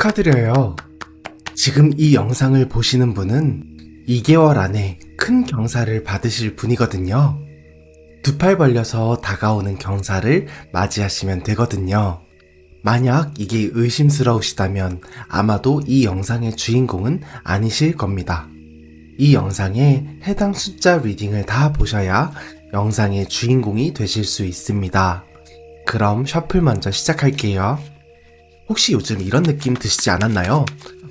축하드려요. 지금 이 영상을 보시는 분은 2개월 안에 큰 경사를 받으실 분이거든요. 두 팔 벌려서 다가오는 경사를 맞이하시면 되거든요. 만약 이게 의심스러우시다면 아마도 이 영상의 주인공은 아니실 겁니다. 이 영상에 해당 숫자 리딩을 다 보셔야 영상의 주인공이 되실 수 있습니다. 그럼 셔플 먼저 시작할게요. 혹시 요즘 이런 느낌 드시지 않았나요?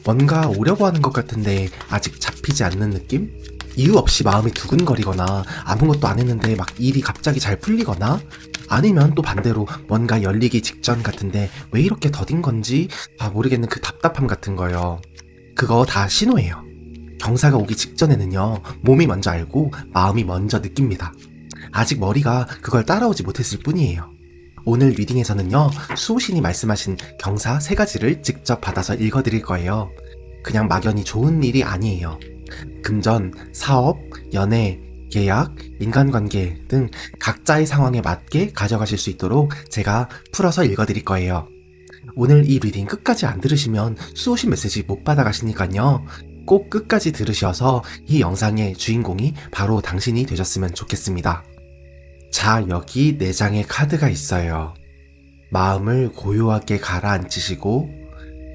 뭔가 오려고 하는 것 같은데 아직 잡히지 않는 느낌? 이유 없이 마음이 두근거리거나 아무것도 안 했는데 막 일이 갑자기 잘 풀리거나 아니면 또 반대로 뭔가 열리기 직전 같은데 왜 이렇게 더딘 건지 모르겠는 그 답답함 같은 거요. 그거 다 신호예요. 경사가 오기 직전에는요, 몸이 먼저 알고 마음이 먼저 느낍니다. 아직 머리가 그걸 따라오지 못했을 뿐이에요. 오늘 리딩에서는요, 수호신이 말씀하신 경사 3가지를 직접 받아서 읽어드릴 거예요. 그냥 막연히 좋은 일이 아니에요. 금전, 사업, 연애, 계약, 인간관계 등 각자의 상황에 맞게 가져가실 수 있도록 제가 풀어서 읽어드릴 거예요. 오늘 이 리딩 끝까지 안 들으시면 수호신 메시지 못 받아가시니까요. 꼭 끝까지 들으셔서 이 영상의 주인공이 바로 당신이 되셨으면 좋겠습니다. 자, 여기 4장의 카드가 있어요. 마음을 고요하게 가라앉히시고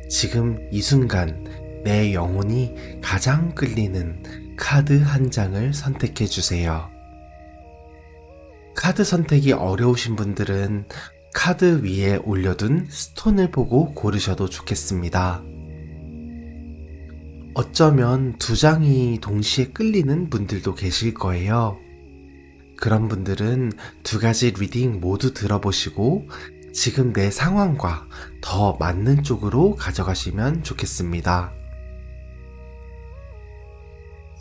지금 이 순간 내 영혼이 가장 끌리는 카드 한 장을 선택해 주세요. 카드 선택이 어려우신 분들은 카드 위에 올려둔 스톤을 보고 고르셔도 좋겠습니다. 어쩌면 2장이 동시에 끌리는 분들도 계실 거예요. 그런 분들은 2가지 리딩 모두 들어보시고 지금 내 상황과 더 맞는 쪽으로 가져가시면 좋겠습니다.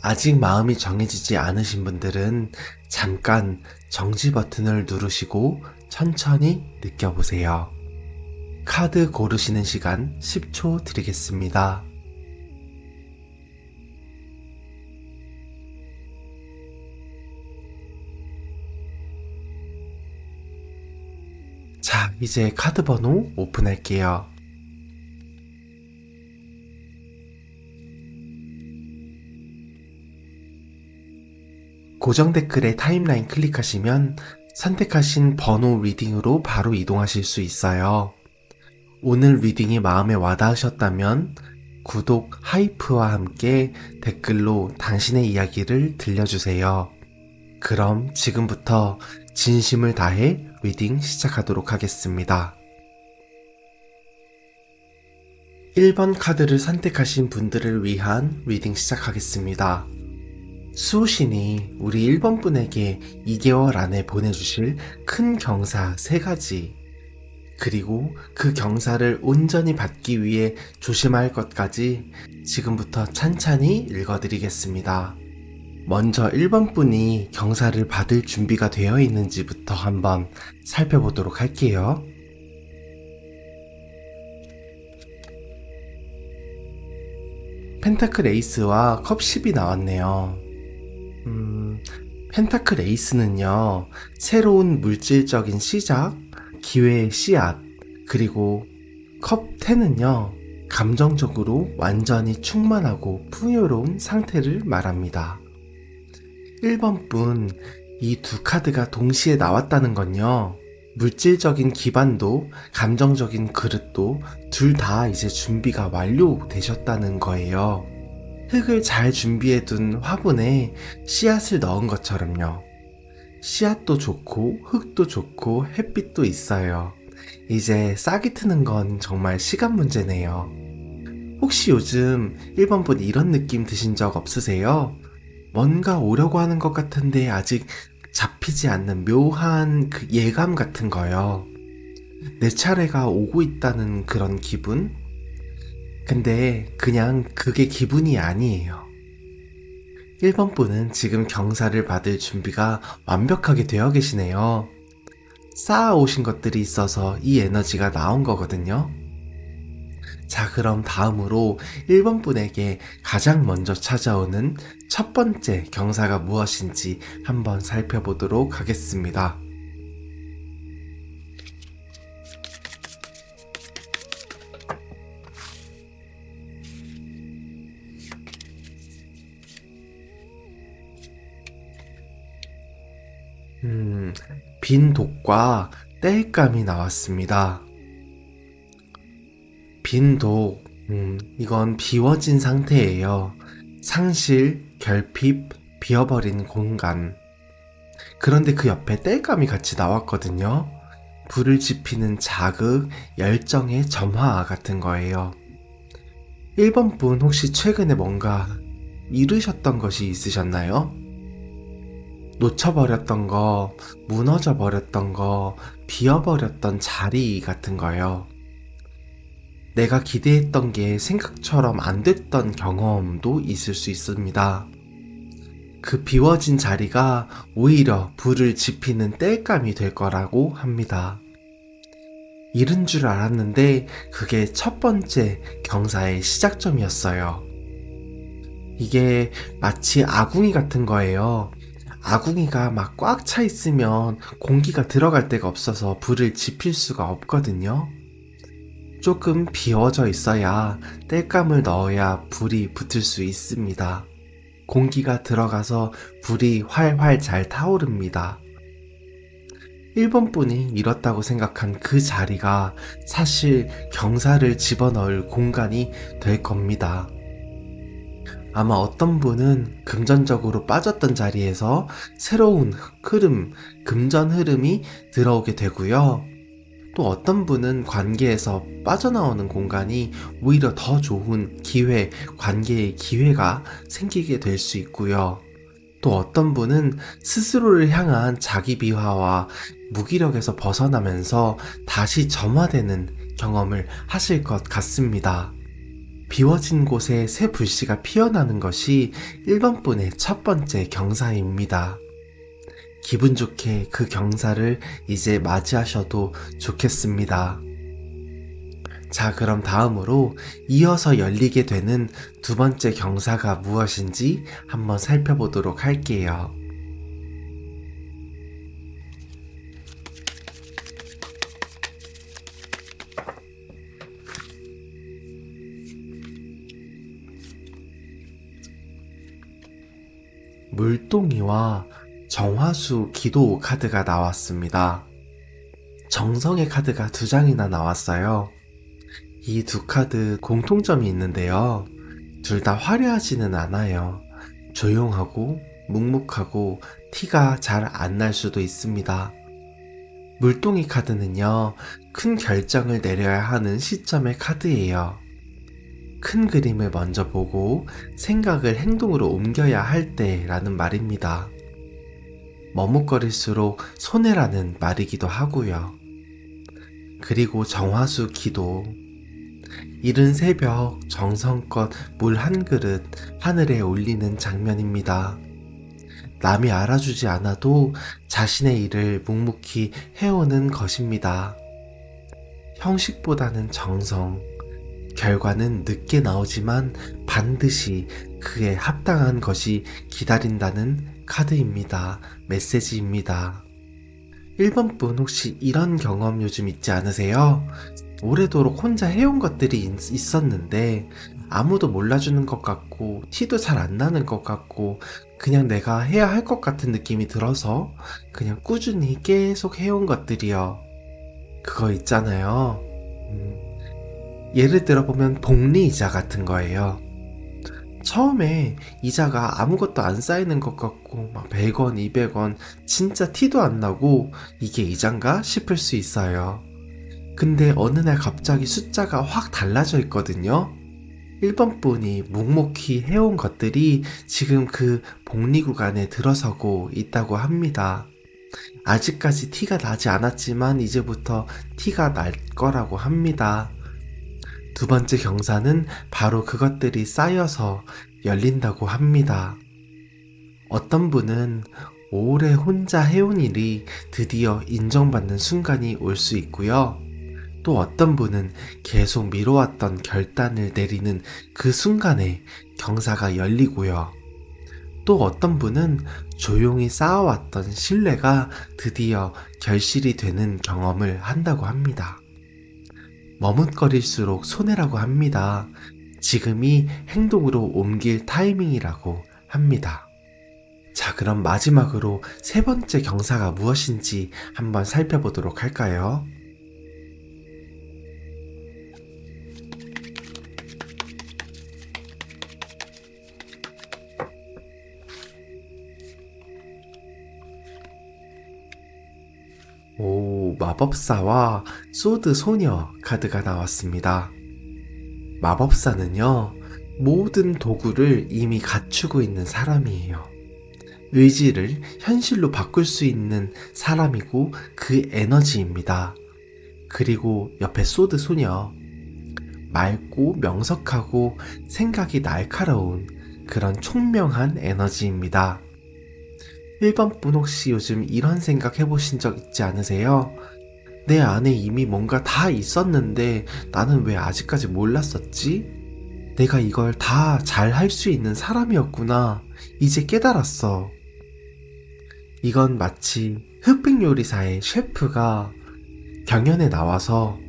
아직 마음이 정해지지 않으신 분들은 잠깐 정지 버튼을 누르시고 천천히 느껴보세요. 카드 고르시는 시간 10초 드리겠습니다. 자, 이제 카드 번호 오픈할게요. 고정 댓글에 타임라인 클릭하시면 선택하신 번호 리딩으로 바로 이동하실 수 있어요. 오늘 리딩이 마음에 와닿으셨다면 구독, 하이프와 함께 댓글로 당신의 이야기를 들려주세요. 그럼 지금부터 진심을 다해 리딩 시작하도록 하겠습니다. 1번 카드를 선택하신 분들을 위한 리딩 시작하겠습니다. 수호신이 우리 1번 분에게 2개월 안에 보내주실 큰 경사 3가지, 그리고 그 경사를 온전히 받기 위해 조심할 것까지 지금부터 찬찬히 읽어드리겠습니다. 먼저 1번 분이 경사를 받을 준비가 되어 있는지부터 한번 살펴보도록 할게요. 펜타클 에이스와 컵 10이 나왔네요. 펜타클 에이스는요, 새로운 물질적인 시작, 기회의 씨앗, 그리고 컵 10은요, 감정적으로 완전히 충만하고 풍요로운 상태를 말합니다. 1번 분, 이 2카드가 동시에 나왔다는 건요, 물질적인 기반도 감정적인 그릇도 둘 다 이제 준비가 완료되셨다는 거예요. 흙을 잘 준비해둔 화분에 씨앗을 넣은 것처럼요. 씨앗도 좋고 흙도 좋고 햇빛도 있어요. 이제 싹이 트는 건 정말 시간 문제네요. 혹시 요즘 1번 분 이런 느낌 드신 적 없으세요? 뭔가 오려고 하는 것 같은데 아직 잡히지 않는 묘한 그 예감 같은 거요. 내 차례가 오고 있다는 그런 기분? 근데 그냥 그게 기분이 아니에요. 1번 분은 지금 경사를 받을 준비가 완벽하게 되어 계시네요. 쌓아오신 것들이 있어서 이 에너지가 나온 거거든요. 자, 그럼 다음으로 1번 분에게 가장 먼저 찾아오는 첫 번째 경사가 무엇인지 한번 살펴보도록 하겠습니다. 음, 빈 독과 땔감이 나왔습니다. 빈 독, 이건 비워진 상태예요. 상실, 결핍, 비어버린 공간. 그런데 그 옆에 땔감이 같이 나왔거든요. 불을 지피는 자극, 열정의 점화 같은 거예요. 1번 분 혹시 최근에 뭔가 잃으셨던 것이 있으셨나요? 놓쳐버렸던 거, 무너져 버렸던 거, 비어버렸던 자리 같은 거요. 내가 기대했던 게 생각처럼 안 됐던 경험도 있을 수 있습니다. 그 비워진 자리가 오히려 불을 지피는 땔감이 될 거라고 합니다. 잃은 줄 알았는데 그게 첫 번째 경사의 시작점이었어요. 이게 마치 아궁이 같은 거예요. 아궁이가 막 꽉 차 있으면 공기가 들어갈 데가 없어서 불을 지필 수가 없거든요. 조금 비워져 있어야 땔감을 넣어야 불이 붙을 수 있습니다. 공기가 들어가서 불이 활활 잘 타오릅니다. 1번 분이 잃었다고 생각한 그 자리가 사실 경사를 집어넣을 공간이 될 겁니다. 아마 어떤 분은 금전적으로 빠졌던 자리에서 새로운 흐름, 금전 흐름이 들어오게 되고요. 또 어떤 분은 관계에서 빠져나오는 공간이 오히려 더 좋은 기회, 관계의 기회가 생기게 될 수 있고요. 또 어떤 분은 스스로를 향한 자기 비하와 무기력에서 벗어나면서 다시 점화되는 경험을 하실 것 같습니다. 비워진 곳에 새 불씨가 피어나는 것이 1번 분의 첫 번째 경사입니다. 기분 좋게 그 경사를 이제 맞이하셔도 좋겠습니다. 자, 그럼 다음으로 이어서 열리게 되는 두 번째 경사가 무엇인지 한번 살펴보도록 할게요. 물동이와 정화수 기도 카드가 나왔습니다. 정성의 카드가 2장이나 나왔어요. 이 두 카드 공통점이 있는데요. 둘 다 화려하지는 않아요. 조용하고 묵묵하고 티가 잘 안 날 수도 있습니다. 물동이 카드는요, 큰 결정을 내려야 하는 시점의 카드예요. 큰 그림을 먼저 보고 생각을 행동으로 옮겨야 할 때라는 말입니다. 머뭇거릴수록 손해라는 말이기도 하고요. 그리고 정화수 기도. 이른 새벽 정성껏 물 한 그릇 하늘에 올리는 장면입니다. 남이 알아주지 않아도 자신의 일을 묵묵히 해오는 것입니다. 형식보다는 정성, 결과는 늦게 나오지만 반드시 그에 합당한 것이 기다린다는 카드입니다. 메시지입니다. 1번 분 혹시 이런 경험 요즘 있지 않으세요? 오래도록 혼자 해온 것들이 있었는데 아무도 몰라주는 것 같고 티도 잘 안 나는 것 같고 그냥 내가 해야 할 것 같은 느낌이 들어서 그냥 꾸준히 계속 해온 것들이요. 그거 있잖아요. 예를 들어보면 복리이자 같은 거예요. 처음에 이자가 아무것도 안 쌓이는 것 같고 막 100원, 200원 진짜 티도 안 나고 이게 이자인가 싶을 수 있어요. 근데 어느 날 갑자기 숫자가 확 달라져 있거든요. 1번 분이 묵묵히 해온 것들이 지금 그 복리 구간에 들어서고 있다고 합니다. 아직까지 티가 나지 않았지만 이제부터 티가 날 거라고 합니다. 두 번째 경사는 바로 그것들이 쌓여서 열린다고 합니다. 어떤 분은 오래 혼자 해온 일이 드디어 인정받는 순간이 올 수 있고요. 또 어떤 분은 계속 미뤄왔던 결단을 내리는 그 순간에 경사가 열리고요. 또 어떤 분은 조용히 쌓아왔던 신뢰가 드디어 결실이 되는 경험을 한다고 합니다. 머뭇거릴수록 손해라고 합니다. 지금이 행동으로 옮길 타이밍이라고 합니다. 자, 그럼 마지막으로 세 번째 경사가 무엇인지 한번 살펴보도록 할까요? 오, 마법사와 소드 소녀 카드가 나왔습니다. 마법사는요, 모든 도구를 이미 갖추고 있는 사람이에요. 의지를 현실로 바꿀 수 있는 사람이고 그 에너지입니다. 그리고 옆에 소드 소녀, 맑고 명석하고 생각이 날카로운 그런 총명한 에너지입니다. 1번 분 혹시 요즘 이런 생각 해보신 적 있지 않으세요? 내 안에 이미 뭔가 다 있었는데 나는 왜 아직까지 몰랐었지? 내가 이걸 다 잘 할 수 있는 사람이었구나. 이제 깨달았어. 이건 마치 흑백 요리사의 셰프가 경연에 나와서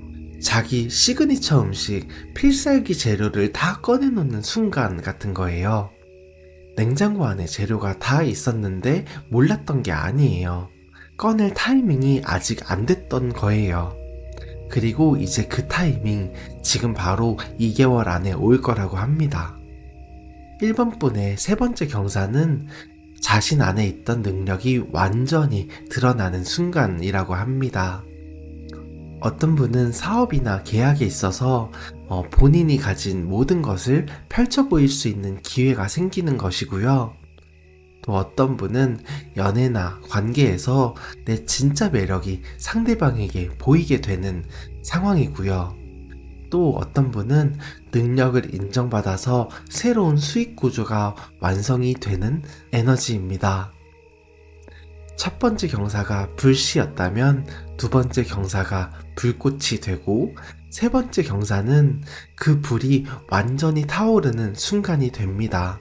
자기 시그니처 음식 필살기 재료를 다 꺼내놓는 순간 같은 거예요. 냉장고 안에 재료가 다 있었는데 몰랐던 게 아니에요. 꺼낼 타이밍이 아직 안 됐던 거예요. 그리고 이제 그 타이밍, 지금 바로 2개월 안에 올 거라고 합니다. 1번 분의 세 번째 경사는 자신 안에 있던 능력이 완전히 드러나는 순간이라고 합니다. 어떤 분은 사업이나 계약에 있어서 본인이 가진 모든 것을 펼쳐 보일 수 있는 기회가 생기는 것이고요. 또 어떤 분은 연애나 관계에서 내 진짜 매력이 상대방에게 보이게 되는 상황이고요. 또 어떤 분은 능력을 인정받아서 새로운 수익 구조가 완성이 되는 에너지입니다. 첫 번째 경사가 불씨였다면 두 번째 경사가 불꽃이 되고 세 번째 경사는 그 불이 완전히 타오르는 순간이 됩니다.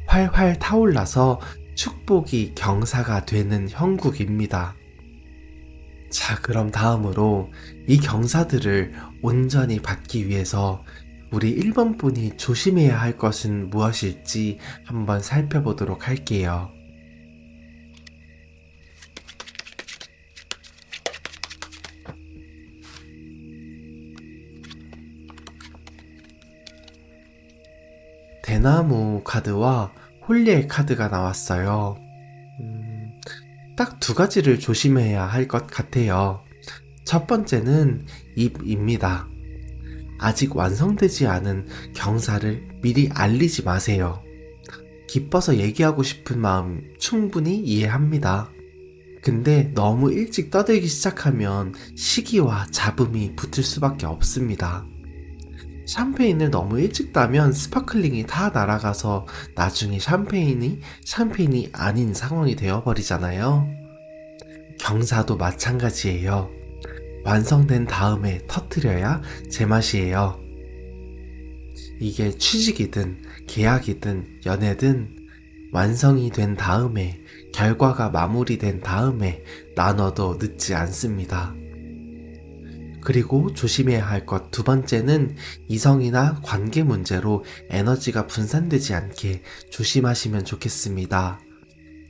활활 타올라서 축복이 경사가 되는 형국입니다. 자, 그럼 다음으로 이 경사들을 온전히 받기 위해서 우리 1번 분이 조심해야 할 것은 무엇일지 한번 살펴보도록 할게요. 대나무 카드와 홀리의 카드가 나왔어요. 딱 두 가지를 조심해야 할 것 같아요. 첫 번째는 입입니다. 아직 완성되지 않은 경사를 미리 알리지 마세요. 기뻐서 얘기하고 싶은 마음 충분히 이해합니다. 근데 너무 일찍 떠들기 시작하면 시기와 잡음이 붙을 수밖에 없습니다. 샴페인을 너무 일찍 따면 스파클링이 다 날아가서 나중에 샴페인이 아닌 상황이 되어버리잖아요. 경사도 마찬가지예요. 완성된 다음에 터뜨려야 제맛이에요. 이게 취직이든 계약이든 연애든 완성이 된 다음에, 결과가 마무리된 다음에 나눠도 늦지 않습니다. 그리고 조심해야 할 것 두 번째는 이성이나 관계 문제로 에너지가 분산되지 않게 조심하시면 좋겠습니다.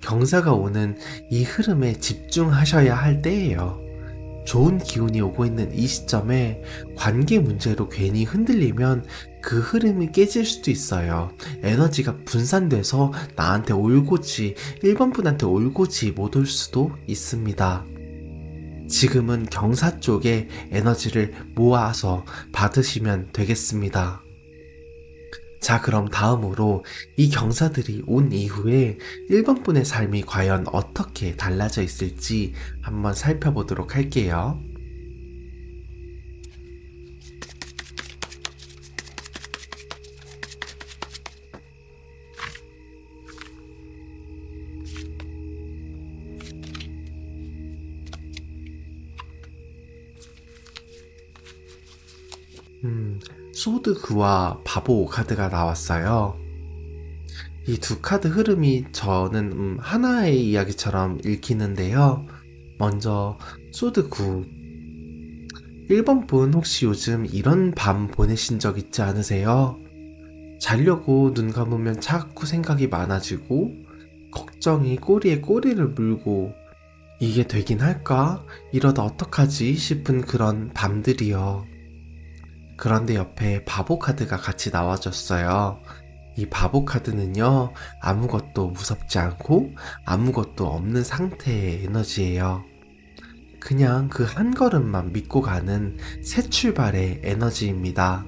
경사가 오는 이 흐름에 집중하셔야 할 때예요. 좋은 기운이 오고 있는 이 시점에 관계 문제로 괜히 흔들리면 그 흐름이 깨질 수도 있어요. 에너지가 분산돼서 나한테 올고지, 1번 분한테 올고지 못 올 수도 있습니다. 지금은 경사 쪽에 에너지를 모아서 받으시면 되겠습니다. 자, 그럼 다음으로 이 경사들이 온 이후에 1번 분의 삶이 과연 어떻게 달라져 있을지 한번 살펴보도록 할게요. 소드 9와 바보 카드가 나왔어요. 이 두 카드 흐름이 저는 하나의 이야기처럼 읽히는데요. 먼저 소드 9. 1번 분 혹시 요즘 이런 밤 보내신 적 있지 않으세요? 자려고 눈 감으면 자꾸 생각이 많아지고 걱정이 꼬리에 꼬리를 물고 이게 되긴 할까? 이러다 어떡하지? 싶은 그런 밤들이요. 그런데 옆에 바보 카드가 같이 나와줬어요. 이 바보 카드는요, 아무것도 무섭지 않고 아무것도 없는 상태의 에너지예요. 그냥 그 한 걸음만 믿고 가는 새 출발의 에너지입니다.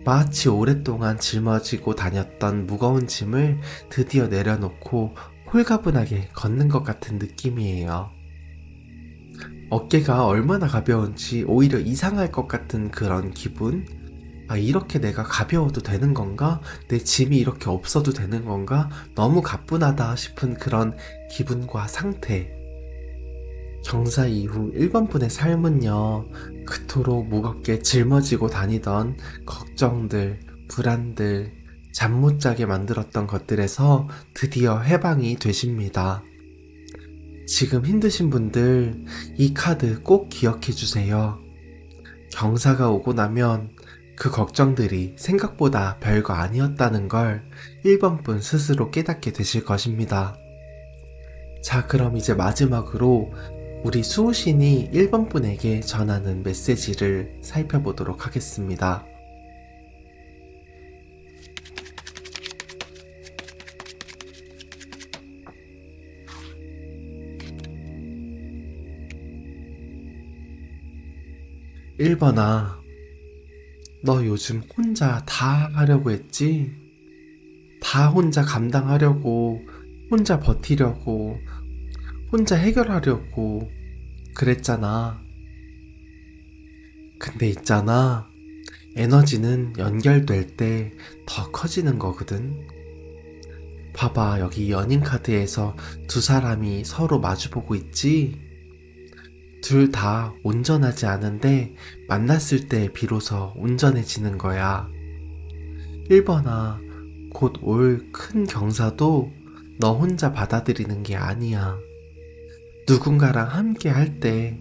마치 오랫동안 짊어지고 다녔던 무거운 짐을 드디어 내려놓고 홀가분하게 걷는 것 같은 느낌이에요. 어깨가 얼마나 가벼운지 오히려 이상할 것 같은 그런 기분? 아, 이렇게 내가 가벼워도 되는 건가? 내 짐이 이렇게 없어도 되는 건가? 너무 가뿐하다 싶은 그런 기분과 상태. 경사 이후 1번 분의 삶은요, 그토록 무겁게 짊어지고 다니던 걱정들, 불안들, 잠 못 자게 만들었던 것들에서 드디어 해방이 되십니다. 지금 힘드신 분들, 이 카드 꼭 기억해 주세요. 경사가 오고 나면 그 걱정들이 생각보다 별거 아니었다는 걸 1번 분 스스로 깨닫게 되실 것입니다. 자, 그럼 이제 마지막으로 우리 수호신이 1번 분에게 전하는 메시지를 살펴보도록 하겠습니다. (1번아) 너 요즘 혼자 다 하려고 했지? 다 혼자 감당하려고, 혼자 버티려고, 혼자 해결하려고 그랬잖아. 근데 있잖아, 에너지는 연결될 때 더 커지는 거거든. 봐봐, 여기 연인 카드에서 두 사람이 서로 마주보고 있지? 둘 다 온전하지 않은데 만났을 때 비로소 온전해지는 거야. 1번아, 곧 올 큰 경사도 너 혼자 받아들이는 게 아니야. 누군가랑 함께 할 때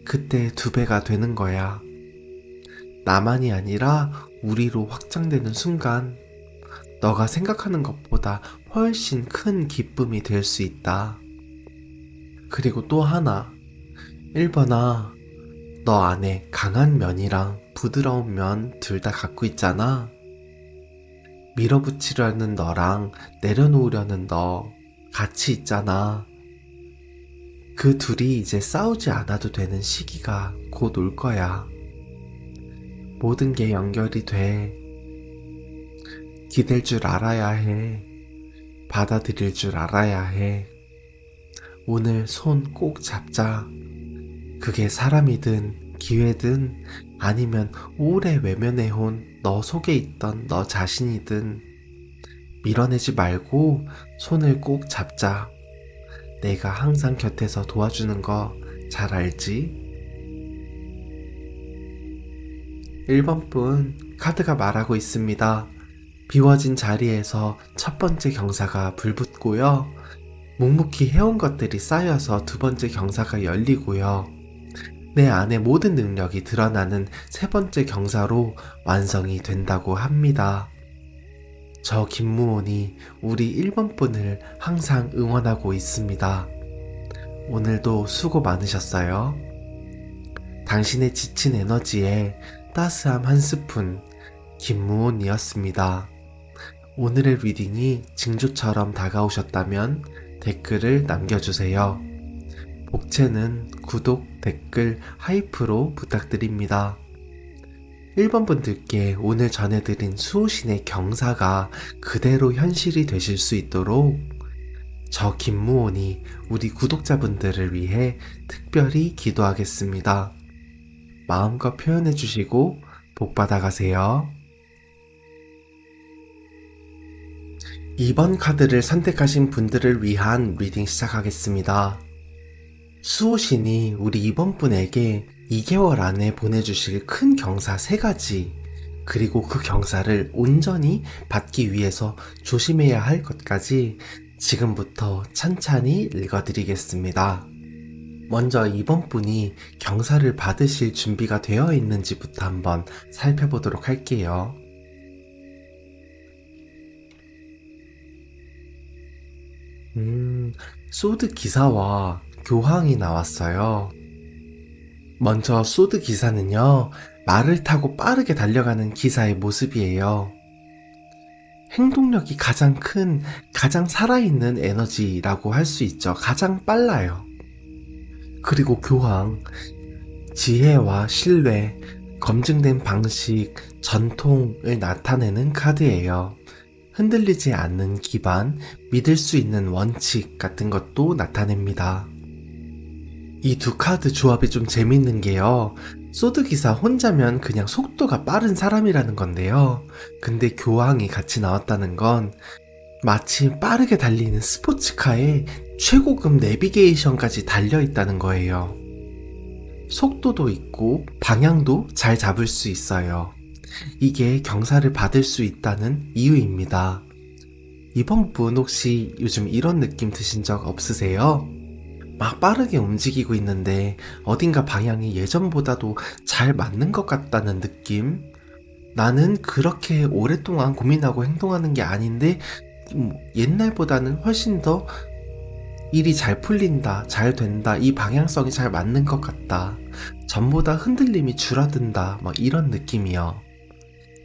그때 두 배가 되는 거야. 나만이 아니라 우리로 확장되는 순간 너가 생각하는 것보다 훨씬 큰 기쁨이 될 수 있다. 그리고 또 하나, 1번아, 너 안에 강한 면이랑 부드러운 면 둘 다 갖고 있잖아. 밀어붙이려는 너랑 내려놓으려는 너 같이 있잖아. 그 둘이 이제 싸우지 않아도 되는 시기가 곧 올 거야. 모든 게 연결이 돼. 기댈 줄 알아야 해. 받아들일 줄 알아야 해. 오늘 손 꼭 잡자. 그게 사람이든 기회든 아니면 오래 외면해온 너 속에 있던 너 자신이든 밀어내지 말고 손을 꼭 잡자. 내가 항상 곁에서 도와주는 거 잘 알지? 1번 분, 카드가 말하고 있습니다. 비워진 자리에서 첫 번째 경사가 불붙고요. 묵묵히 해온 것들이 쌓여서 두 번째 경사가 열리고요. 내 안에 모든 능력이 드러나는 세 번째 경사로 완성이 된다고 합니다. 저 김무온이 우리 1번 분을 항상 응원하고 있습니다. 오늘도 수고 많으셨어요. 당신의 지친 에너지에 따스함 한 스푼, 김무온이었습니다. 오늘의 리딩이 징조처럼 다가오셨다면 댓글을 남겨주세요. 복채는 구독, 댓글, 하이프로 부탁드립니다. 1번 분들께 오늘 전해드린 수호신의 경사가 그대로 현실이 되실 수 있도록 저 김무온이 우리 구독자분들을 위해 특별히 기도하겠습니다. 마음껏 표현해주시고 복 받아가세요. 2번 카드를 선택하신 분들을 위한 리딩 시작하겠습니다. 수호신이 우리 2번 분에게 2개월 안에 보내주실 큰 경사 3가지, 그리고 그 경사를 온전히 받기 위해서 조심해야 할 것까지 지금부터 찬찬히 읽어드리겠습니다. 먼저 2번 분이 경사를 받으실 준비가 되어 있는지부터 한번 살펴보도록 할게요. , 음, 소드 기사와 교황이 나왔어요. 먼저 소드 기사는요, 말을 타고 빠르게 달려가는 기사의 모습이에요. 행동력이 가장 큰, 가장 살아있는 에너지라고 할 수 있죠. 가장 빨라요. 그리고 교황, 지혜와 신뢰, 검증된 방식, 전통을 나타내는 카드예요. 흔들리지 않는 기반, 믿을 수 있는 원칙 같은 것도 나타냅니다. 이 두 카드 조합이 좀 재밌는 게요. 소드 기사 혼자면 그냥 속도가 빠른 사람이라는 건데요. 근데 교황이 같이 나왔다는 건 마치 빠르게 달리는 스포츠카에 최고급 내비게이션까지 달려있다는 거예요. 속도도 있고 방향도 잘 잡을 수 있어요. 이게 경사를 받을 수 있다는 이유입니다. 이번 분 혹시 요즘 이런 느낌 드신 적 없으세요? 막 빠르게 움직이고 있는데 어딘가 방향이 예전보다도 잘 맞는 것 같다는 느낌? 나는 그렇게 오랫동안 고민하고 행동하는 게 아닌데 옛날보다는 훨씬 더 일이 잘 풀린다, 잘 된다, 이 방향성이 잘 맞는 것 같다. 전보다 흔들림이 줄어든다, 막 이런 느낌이요.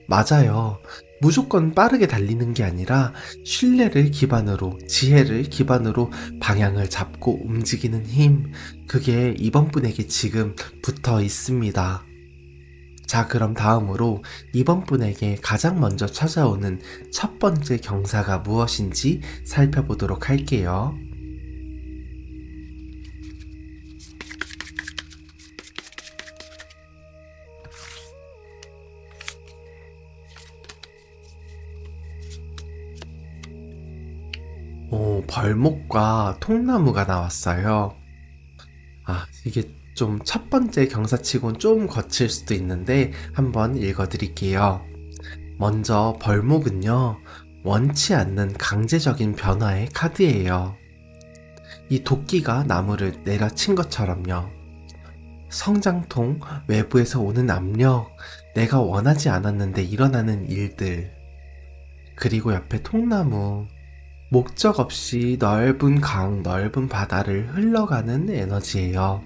맞아요. 무조건 빠르게 달리는 게 아니라 신뢰를 기반으로, 지혜를 기반으로 방향을 잡고 움직이는 힘, 그게 이번 분에게 지금 붙어 있습니다. 자, 그럼 다음으로 이번 분에게 가장 먼저 찾아오는 첫 번째 경사가 무엇인지 살펴보도록 할게요. 벌목과 통나무가 나왔어요. 이게 좀 첫 번째 경사치곤 좀 거칠 수도 있는데 한번 읽어드릴게요. 먼저 벌목은요, 원치 않는 강제적인 변화의 카드예요. 이 도끼가 나무를 내려친 것처럼요. 성장통, 외부에서 오는 압력, 내가 원하지 않았는데 일어나는 일들. 그리고 옆에 통나무, 목적 없이 넓은 강, 넓은 바다를 흘러가는 에너지예요.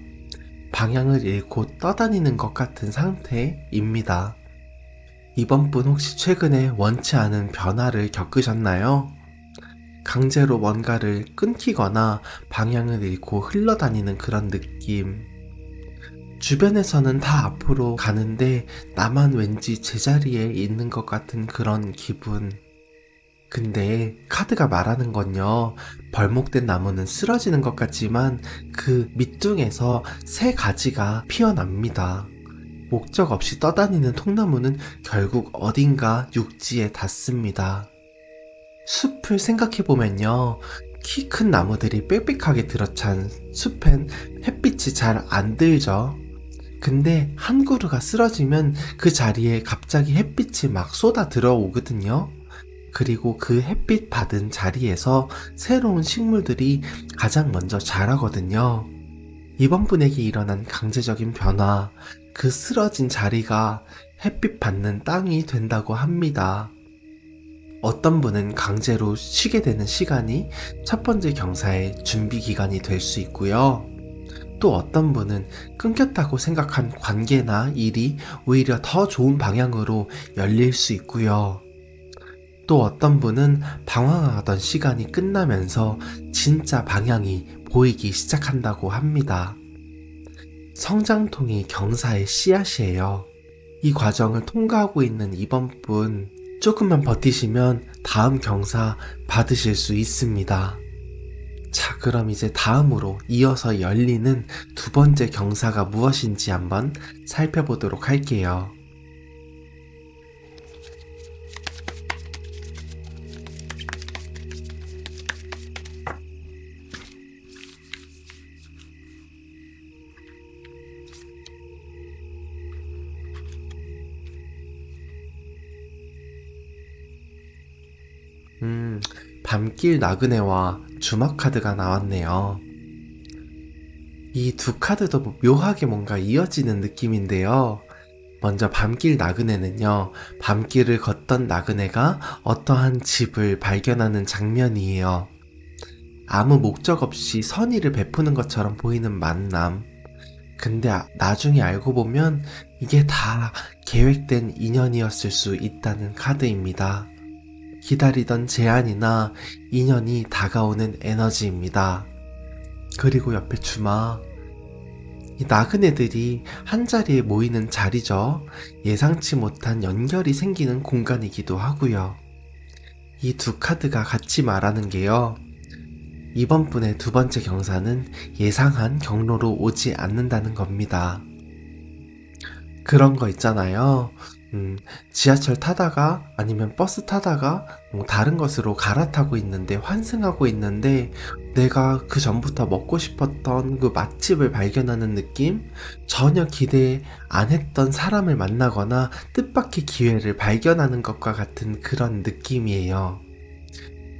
방향을 잃고 떠다니는 것 같은 상태입니다. 이번 분 혹시 최근에 원치 않은 변화를 겪으셨나요? 강제로 뭔가를 끊기거나 방향을 잃고 흘러다니는 그런 느낌. 주변에서는 다 앞으로 가는데 나만 왠지 제자리에 있는 것 같은 그런 기분. 근데 카드가 말하는 건요, 벌목된 나무는 쓰러지는 것 같지만 그 밑둥에서 새 가지가 피어납니다. 목적 없이 떠다니는 통나무는 결국 어딘가 육지에 닿습니다. 숲을 생각해보면요, 키 큰 나무들이 빽빽하게 들어찬 숲엔 햇빛이 잘 안 들죠. 근데 한 그루가 쓰러지면 그 자리에 갑자기 햇빛이 막 쏟아 들어오거든요. 그리고 그 햇빛 받은 자리에서 새로운 식물들이 가장 먼저 자라거든요. 이번 분에게 일어난 강제적인 변화, 그 쓰러진 자리가 햇빛 받는 땅이 된다고 합니다. 어떤 분은 강제로 쉬게 되는 시간이 첫 번째 경사의 준비 기간이 될 수 있고요. 또 어떤 분은 끊겼다고 생각한 관계나 일이 오히려 더 좋은 방향으로 열릴 수 있고요. 또 어떤 분은 방황하던 시간이 끝나면서 진짜 방향이 보이기 시작한다고 합니다. 성장통이 경사의 씨앗이에요. 이 과정을 통과하고 있는 이번 분, 조금만 버티시면 다음 경사 받으실 수 있습니다. 자, 그럼 이제 다음으로 이어서 열리는 두 번째 경사가 무엇인지 한번 살펴보도록 할게요. 밤길 나그네와 주막 카드가 나왔네요. 이 두 카드도 묘하게 뭔가 이어지는 느낌인데요. 먼저 밤길 나그네는요, 밤길을 걷던 나그네가 어떠한 집을 발견하는 장면이에요. 아무 목적 없이 선의를 베푸는 것처럼 보이는 만남. 근데 나중에 알고 보면 이게 다 계획된 인연이었을 수 있다는 카드입니다. 기다리던 제안이나 인연이 다가오는 에너지입니다. 그리고 옆에 주마. 이 나그네들이 한자리에 모이는 자리죠. 예상치 못한 연결이 생기는 공간이기도 하고요. 이 두 카드가 같이 말하는 게요. 이번 분의 두 번째 경사는 예상한 경로로 오지 않는다는 겁니다. 그런 거 있잖아요. 지하철 타다가 아니면 버스 타다가 다른 것으로 갈아타고 있는데 환승하고 있는데 내가 그 전부터 먹고 싶었던 그 맛집을 발견하는 느낌? 전혀 기대 안 했던 사람을 만나거나 뜻밖의 기회를 발견하는 것과 같은 그런 느낌이에요.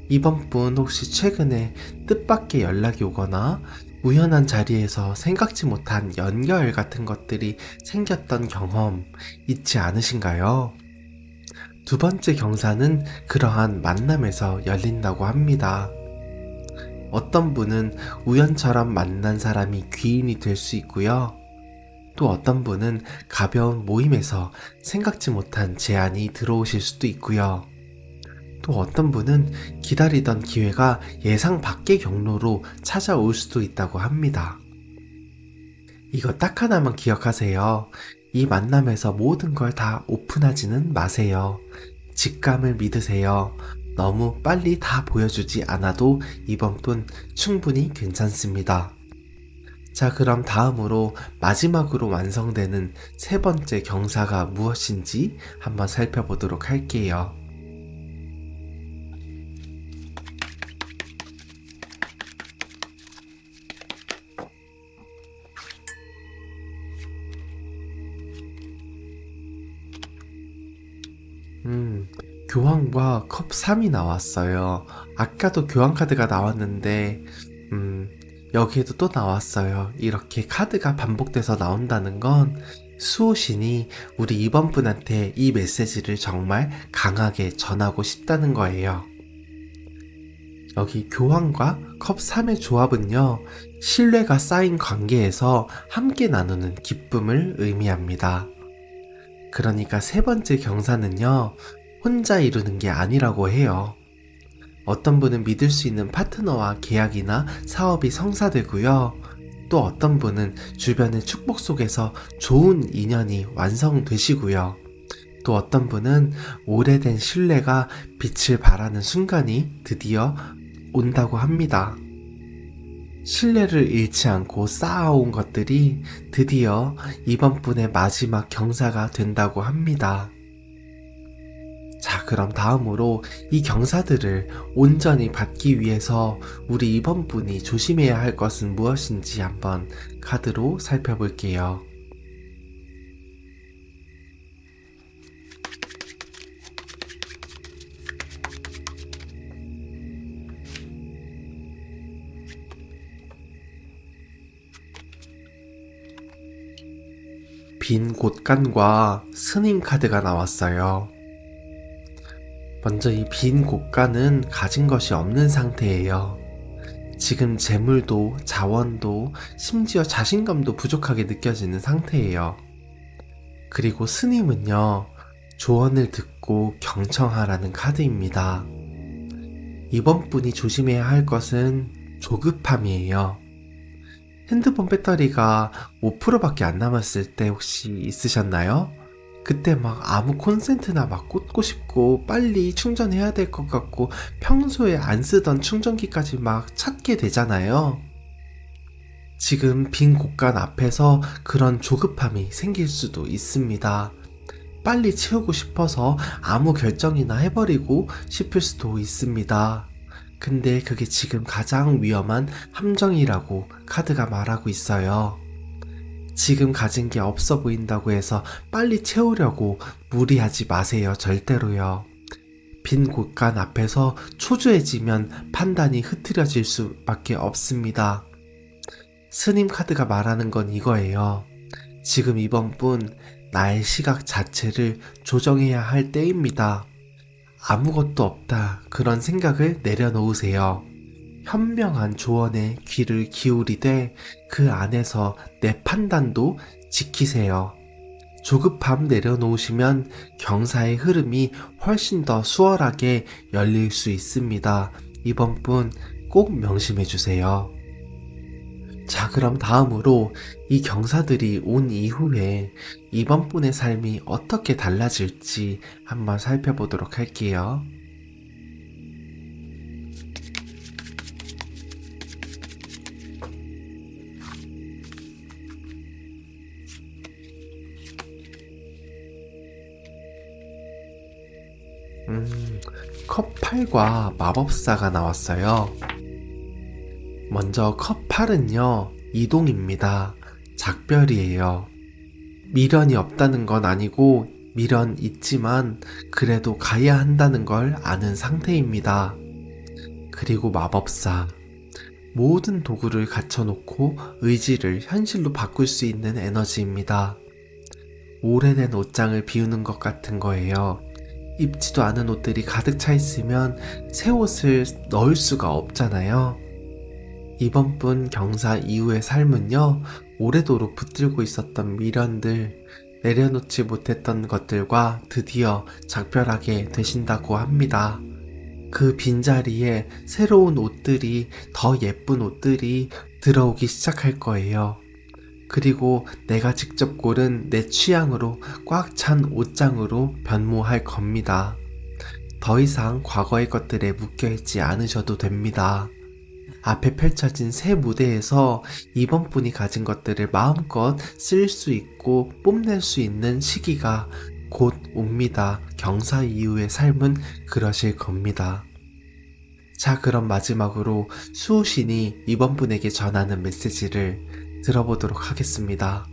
이번 분 혹시 최근에 뜻밖의 연락이 오거나 우연한 자리에서 생각지 못한 연결 같은 것들이 생겼던 경험 있지 않으신가요? 두 번째 경사는 그러한 만남에서 열린다고 합니다. 어떤 분은 우연처럼 만난 사람이 귀인이 될 수 있고요. 또 어떤 분은 가벼운 모임에서 생각지 못한 제안이 들어오실 수도 있고요. 또 어떤 분은 기다리던 기회가 예상 밖의 경로로 찾아올 수도 있다고 합니다. 이거 딱 하나만 기억하세요. 이 만남에서 모든 걸 다 오픈하지는 마세요. 직감을 믿으세요. 너무 빨리 다 보여주지 않아도 이번 분 충분히 괜찮습니다. 자, 그럼 다음으로 마지막으로 완성되는 세 번째 경사가 무엇인지 한번 살펴보도록 할게요. 교황과 컵 3이 나왔어요. 아까도 교황 카드가 나왔는데, 여기에도 또 나왔어요. 이렇게 카드가 반복돼서 나온다는 건 수호신이 우리 이번 분한테 이 메시지를 정말 강하게 전하고 싶다는 거예요. 여기 교황과 컵 3의 조합은요, 신뢰가 쌓인 관계에서 함께 나누는 기쁨을 의미합니다. 그러니까 세 번째 경사는요, 혼자 이루는 게 아니라고 해요. 어떤 분은 믿을 수 있는 파트너와 계약이나 사업이 성사되고요. 또 어떤 분은 주변의 축복 속에서 좋은 인연이 완성되시고요. 또 어떤 분은 오래된 신뢰가 빛을 발하는 순간이 드디어 온다고 합니다. 신뢰를 잃지 않고 쌓아온 것들이 드디어 이번 분의 마지막 경사가 된다고 합니다. 자, 그럼 다음으로 이 경사들을 온전히 받기 위해서 우리 이번 분이 조심해야 할 것은 무엇인지 한번 카드로 살펴볼게요. 빈 곳간과 스님 카드가 나왔어요. 먼저 이 빈 곳간은 가진 것이 없는 상태예요. 지금 재물도 자원도 심지어 자신감도 부족하게 느껴지는 상태예요. 그리고 스님은요, 조언을 듣고 경청하라는 카드입니다. 이번 분이 조심해야 할 것은 조급함이에요. 핸드폰 배터리가 5%밖에 안 남았을 때 혹시 있으셨나요? 그때 막 아무 콘센트나 막 꽂고 싶고 빨리 충전해야 될 것 같고 평소에 안 쓰던 충전기까지 막 찾게 되잖아요. 지금 빈 곳간 앞에서 그런 조급함이 생길 수도 있습니다. 빨리 채우고 싶어서 아무 결정이나 해버리고 싶을 수도 있습니다. 근데 그게 지금 가장 위험한 함정이라고 카드가 말하고 있어요. 지금 가진 게 없어 보인다고 해서 빨리 채우려고 무리하지 마세요. 절대로요. 빈 곳간 앞에서 초조해지면 판단이 흐트러질 수밖에 없습니다. 스님 카드가 말하는 건 이거예요. 지금 이번 분 나의 시각 자체를 조정해야 할 때입니다. 아무것도 없다 그런 생각을 내려놓으세요. 현명한 조언에 귀를 기울이되 그 안에서 내 판단도 지키세요. 조급함 내려놓으시면 경사의 흐름이 훨씬 더 수월하게 열릴 수 있습니다. 이번 분 꼭 명심해 주세요. 자, 그럼 다음으로 이 경사들이 온 이후에 이번 분의 삶이 어떻게 달라질지 한번 살펴보도록 할게요. 컵 8과 마법사가 나왔어요. 먼저 컵 8은요, 이동입니다. 작별이에요. 미련이 없다는 건 아니고 미련 있지만 그래도 가야 한다는 걸 아는 상태입니다. 그리고 마법사. 모든 도구를 갖춰놓고 의지를 현실로 바꿀 수 있는 에너지입니다. 오래된 옷장을 비우는 것 같은 거예요. 입지도 않은 옷들이 가득 차 있으면 새 옷을 넣을 수가 없잖아요. 이번 분 경사 이후의 삶은요, 오래도록 붙들고 있었던 미련들, 내려놓지 못했던 것들과 드디어 작별하게 되신다고 합니다. 그 빈자리에 새로운 옷들이, 더 예쁜 옷들이 들어오기 시작할 거예요. 그리고 내가 직접 고른 내 취향으로 꽉 찬 옷장으로 변모할 겁니다. 더 이상 과거의 것들에 묶여있지 않으셔도 됩니다. 앞에 펼쳐진 새 무대에서 이번 분이 가진 것들을 마음껏 쓸 수 있고 뽐낼 수 있는 시기가 곧 옵니다. 경사 이후의 삶은 그러실 겁니다. 자, 그럼 마지막으로 수호신이 이번 분에게 전하는 메시지를 들어보도록 하겠습니다.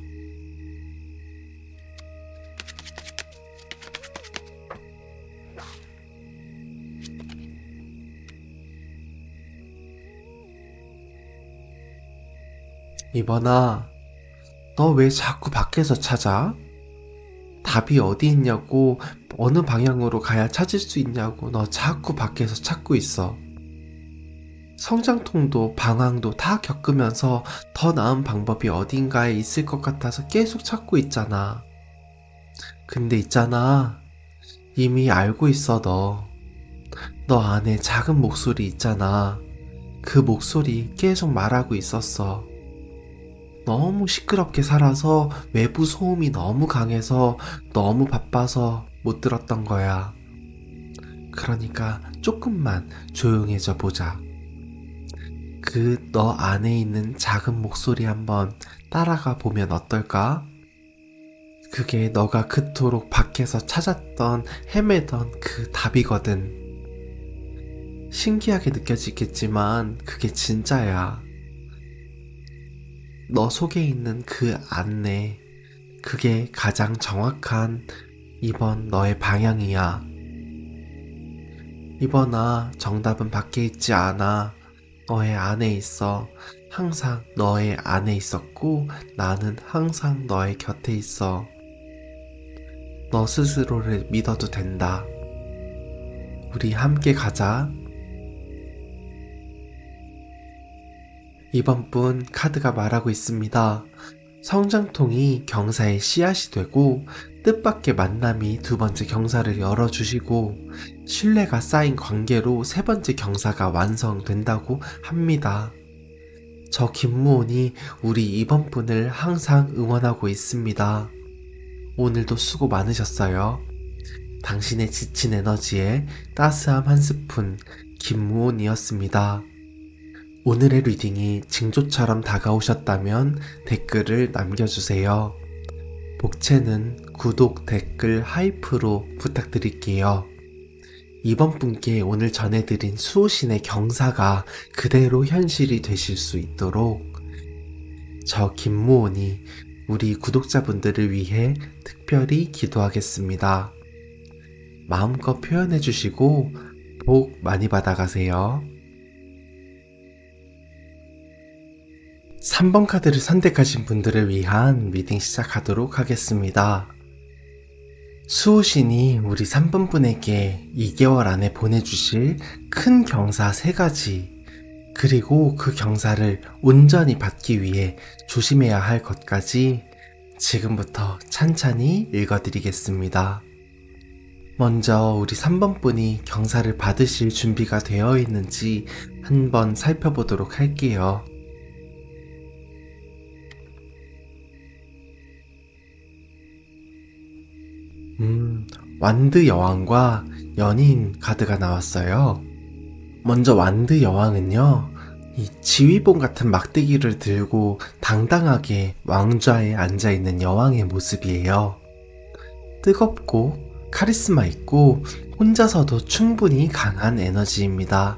이번아, 너 왜 자꾸 밖에서 찾아? 답이 어디 있냐고, 어느 방향으로 가야 찾을 수 있냐고 너 자꾸 밖에서 찾고 있어. 성장통도 방황도 다 겪으면서 더 나은 방법이 어딘가에 있을 것 같아서 계속 찾고 있잖아. 근데 있잖아, 이미 알고 있어. 너 안에 작은 목소리 있잖아. 그 목소리 계속 말하고 있었어. 너무 시끄럽게 살아서 외부 소음이 너무 강해서 너무 바빠서 못 들었던 거야. 그러니까 조금만 조용해져 보자. 그 너 안에 있는 작은 목소리 한번 따라가 보면 어떨까? 그게 너가 그토록 밖에서 찾았던, 헤매던 그 답이거든. 신기하게 느껴지겠지만 그게 진짜야. 너 속에 있는 그 안내, 그게 가장 정확한 이번 너의 방향이야. 이번아, 정답은 밖에 있지 않아. 너의 안에 있어. 항상 너의 안에 있었고 나는 항상 너의 곁에 있어. 너 스스로를 믿어도 된다. 우리 함께 가자. 이번 분 카드가 말하고 있습니다. 성장통이 경사의 씨앗이 되고 뜻밖의 만남이 두 번째 경사를 열어주시고 신뢰가 쌓인 관계로 세 번째 경사가 완성된다고 합니다. 저 김무온이 우리 이번 분을 항상 응원하고 있습니다. 오늘도 수고 많으셨어요. 당신의 지친 에너지에 따스함 한 스푼, 김무온이었습니다. 오늘의 리딩이 징조처럼 다가오셨다면 댓글을 남겨주세요. 복채는 구독, 댓글, 하이프로 부탁드릴게요. 이번 분께 오늘 전해드린 수호신의 경사가 그대로 현실이 되실 수 있도록 저 김무온이 우리 구독자분들을 위해 특별히 기도하겠습니다. 마음껏 표현해주시고 복 많이 받아가세요. 3번 카드를 선택하신 분들을 위한 리딩 시작하도록 하겠습니다. 수호신이 우리 3번 분에게 2개월 안에 보내주실 큰 경사 3가지, 그리고 그 경사를 온전히 받기 위해 조심해야 할 것까지 지금부터 찬찬히 읽어드리겠습니다. 먼저 우리 3번 분이 경사를 받으실 준비가 되어 있는지 한번 살펴보도록 할게요. 완드 여왕과 연인 카드가 나왔어요. 먼저 완드 여왕은요, 이 지휘봉 같은 막대기를 들고 당당하게 왕좌에 앉아있는 여왕의 모습이에요. 뜨겁고 카리스마 있고 혼자서도 충분히 강한 에너지입니다.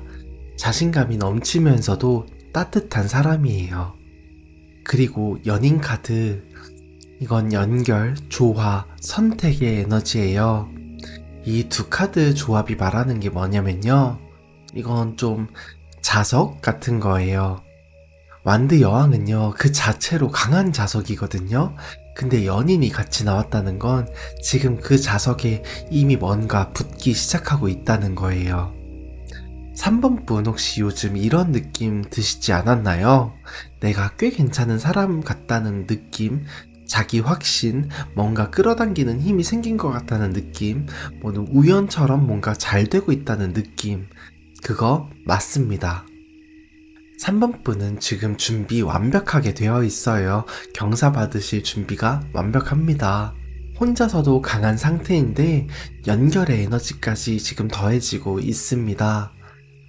자신감이 넘치면서도 따뜻한 사람이에요. 그리고 연인 카드, 이건 연결, 조화, 선택의 에너지예요. 이 두 카드 조합이 말하는 게 뭐냐면요, 이건 좀 자석 같은 거예요. 완드 여왕은요, 그 자체로 강한 자석이거든요. 근데 연인이 같이 나왔다는 건 지금 그 자석에 이미 뭔가 붙기 시작하고 있다는 거예요. 3번 분 혹시 요즘 이런 느낌 드시지 않았나요? 내가 꽤 괜찮은 사람 같다는 느낌, 자기 확신, 뭔가 끌어당기는 힘이 생긴 것 같다는 느낌, 뭐는 우연처럼 뭔가 잘 되고 있다는 느낌, 그거 맞습니다. 3번 분은 지금 준비 완벽하게 되어 있어요. 경사 받으실 준비가 완벽합니다. 혼자서도 강한 상태인데 연결의 에너지까지 지금 더해지고 있습니다.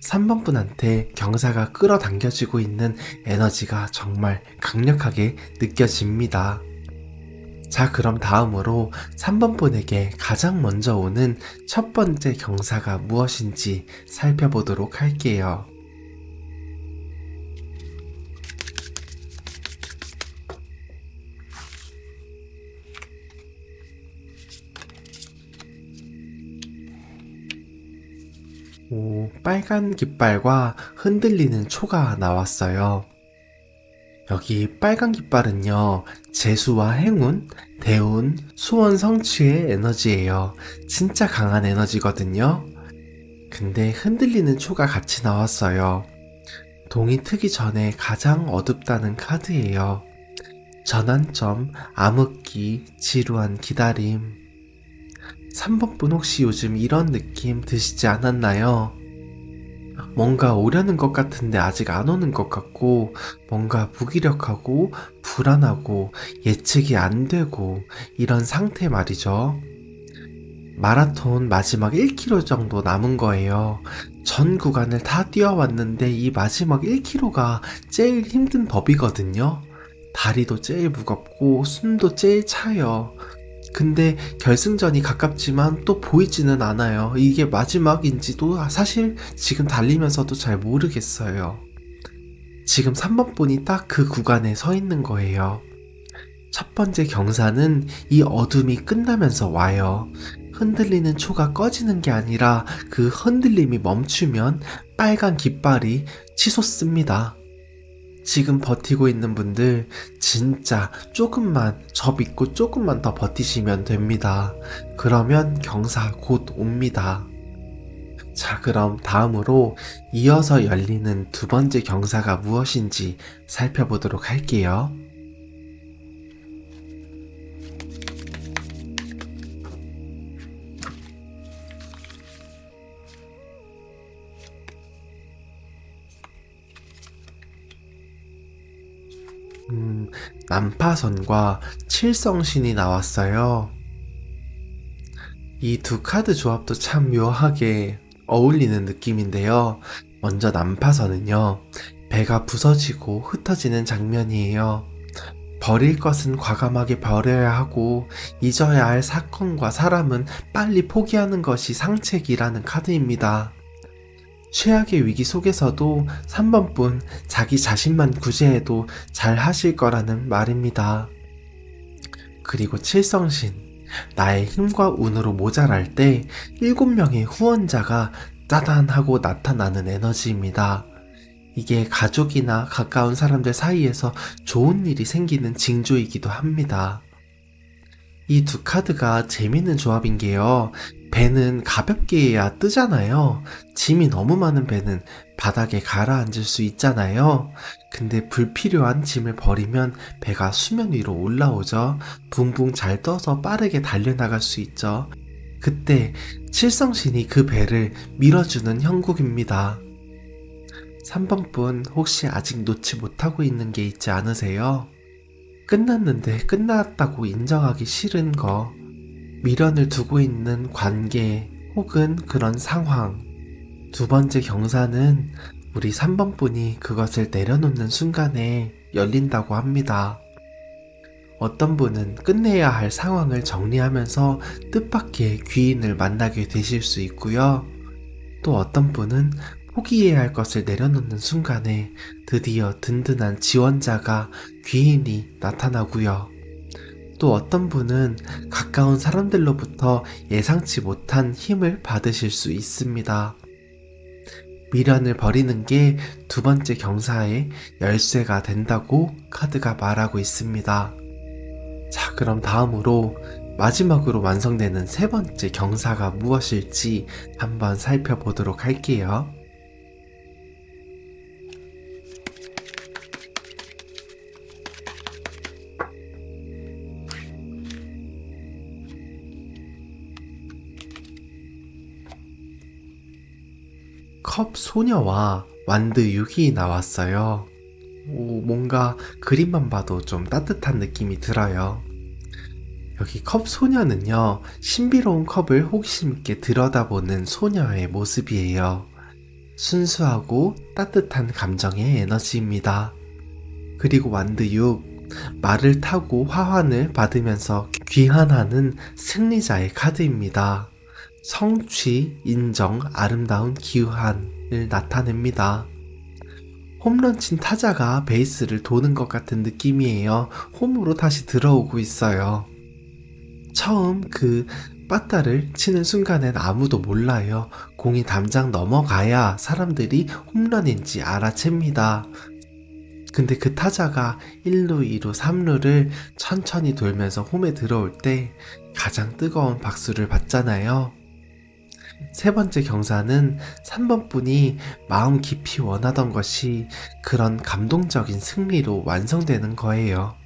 3번 분한테 경사가 끌어당겨지고 있는 에너지가 정말 강력하게 느껴집니다. 자, 그럼 다음으로 3번 분에게 가장 먼저 오는 첫 번째 경사가 무엇인지 살펴보도록 할게요. 빨간 깃발과 흔들리는 초가 나왔어요. 여기 빨간 깃발은요, 재수와 행운, 대운, 소원 성취의 에너지예요. 진짜 강한 에너지거든요. 근데 흔들리는 초가 같이 나왔어요. 동이 트기 전에 가장 어둡다는 카드예요. 전환점, 암흑기, 지루한 기다림. 3번 분 혹시 요즘 이런 느낌 드시지 않았나요? 뭔가 오려는 것 같은데 아직 안 오는 것 같고, 뭔가 무기력하고 불안하고 예측이 안 되고 이런 상태 말이죠. 마라톤 마지막 1km 정도 남은 거예요. 전 구간을 다 뛰어왔는데 이 마지막 1km가 제일 힘든 법이거든요. 다리도 제일 무겁고 숨도 제일 차요. 근데 결승전이 가깝지만 또 보이지는 않아요. 이게 마지막인지도 사실 지금 달리면서도 잘 모르겠어요. 지금 3번 분이 딱 그 구간에 서 있는 거예요. 첫 번째 경사는 이 어둠이 끝나면서 와요. 흔들리는 초가 꺼지는 게 아니라 그 흔들림이 멈추면 빨간 깃발이 치솟습니다. 지금 버티고 있는 분들 진짜 조금만 저 믿고 조금만 더 버티시면 됩니다. 그러면 경사 곧 옵니다. 자, 그럼 다음으로 이어서 열리는 두 번째 경사가 무엇인지 살펴보도록 할게요. 난파선과 칠성신이 나왔어요. 이 두 카드 조합도 참 묘하게 어울리는 느낌인데요. 먼저 난파선은요, 배가 부서지고 흩어지는 장면이에요. 버릴 것은 과감하게 버려야 하고 잊어야 할 사건과 사람은 빨리 포기하는 것이 상책이라는 카드입니다. 최악의 위기 속에서도 3번 분 자기 자신만 구제해도 잘 하실 거라는 말입니다. 그리고 칠성신, 나의 힘과 운으로 모자랄 때 7명의 후원자가 짜잔 하고 나타나는 에너지입니다. 이게 가족이나 가까운 사람들 사이에서 좋은 일이 생기는 징조이기도 합니다. 이 두 카드가 재밌는 조합인 게요, 배는 가볍게 해야 뜨잖아요. 짐이 너무 많은 배는 바닥에 가라앉을 수 있잖아요. 근데 불필요한 짐을 버리면 배가 수면 위로 올라오죠. 붕붕 잘 떠서 빠르게 달려나갈 수 있죠. 그때 칠성신이 그 배를 밀어주는 형국입니다. 3번 분 혹시 아직 놓지 못하고 있는 게 있지 않으세요? 끝났는데 끝났다고 인정하기 싫은 거, 미련을 두고 있는 관계 혹은 그런 상황. 두 번째 경사는 우리 3번 분이 그것을 내려놓는 순간에 열린다고 합니다. 어떤 분은 끝내야 할 상황을 정리하면서 뜻밖의 귀인을 만나게 되실 수 있고요. 또 어떤 분은 포기해야 할 것을 내려놓는 순간에 드디어 든든한 지원자가 귀인이 나타나고요. 또 어떤 분은 가까운 사람들로부터 예상치 못한 힘을 받으실 수 있습니다. 미련을 버리는 게 두 번째 경사의 열쇠가 된다고 카드가 말하고 있습니다. 자, 그럼 다음으로 마지막으로 완성되는 세 번째 경사가 무엇일지 한번 살펴보도록 할게요. 컵 소녀와 완드 6이 나왔어요. 뭔가 그림만 봐도 좀 따뜻한 느낌이 들어요. 여기 컵 소녀는요, 신비로운 컵을 호기심 있게 들여다보는 소녀의 모습이에요. 순수하고 따뜻한 감정의 에너지입니다. 그리고 완드 6, 말을 타고 화환을 받으면서 귀환하는 승리자의 카드입니다. 성취, 인정, 아름다운 기환을 나타냅니다. 홈런 친 타자가 베이스를 도는 것 같은 느낌이에요. 홈으로 다시 들어오고 있어요. 처음 그 빠따를 치는 순간엔 아무도 몰라요. 공이 담장 넘어가야 사람들이 홈런인지 알아챕니다. 근데 그 타자가 1루, 2루, 3루를 천천히 돌면서 홈에 들어올 때 가장 뜨거운 박수를 받잖아요. 세 번째 경사는 3번 분이 마음 깊이 원하던 것이 그런 감동적인 승리로 완성되는 거예요.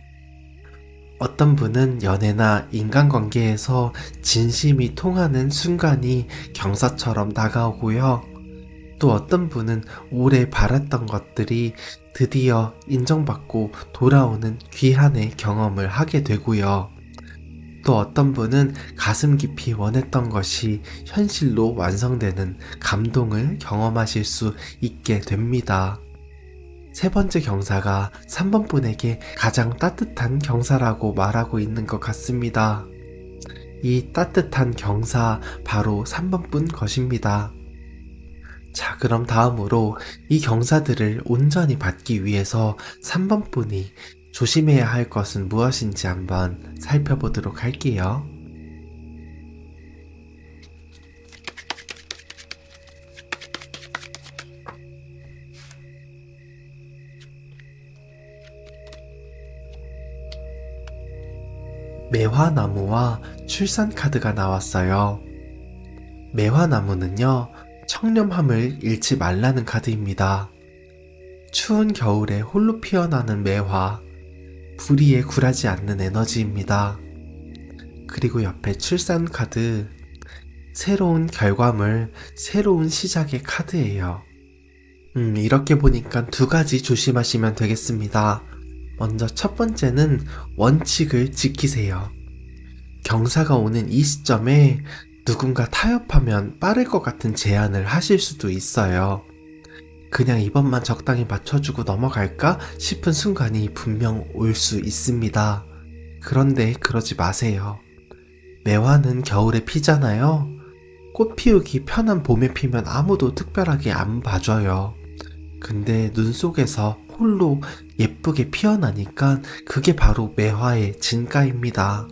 어떤 분은 연애나 인간관계에서 진심이 통하는 순간이 경사처럼 다가오고요. 또 어떤 분은 오래 바랐던 것들이 드디어 인정받고 돌아오는 귀한의 경험을 하게 되고요. 또 어떤 분은 가슴 깊이 원했던 것이 현실로 완성되는 감동을 경험하실 수 있게 됩니다. 세 번째 경사가 3번 분에게 가장 따뜻한 경사라고 말하고 있는 것 같습니다. 이 따뜻한 경사 바로 3번 분 것입니다. 자, 그럼 다음으로 이 경사들을 온전히 받기 위해서 3번 분이 조심해야 할 것은 무엇인지 한번 살펴보도록 할게요. 매화나무와 출산 카드가 나왔어요. 매화나무는요, 청렴함을 잃지 말라는 카드입니다. 추운 겨울에 홀로 피어나는 매화, 불의에 굴하지 않는 에너지입니다. 그리고 옆에 출산 카드, 새로운 결과물, 새로운 시작의 카드예요. 이렇게 보니까 두 가지 조심하시면 되겠습니다. 먼저 첫 번째는 원칙을 지키세요. 경사가 오는 이 시점에 누군가 타협하면 빠를 것 같은 제안을 하실 수도 있어요. 그냥 이번만 적당히 맞춰주고 넘어갈까 싶은 순간이 분명 올 수 있습니다. 그런데 그러지 마세요. 매화는 겨울에 피잖아요. 꽃 피우기 편한 봄에 피면 아무도 특별하게 안 봐줘요. 근데 눈 속에서 홀로 예쁘게 피어나니까 그게 바로 매화의 진가입니다.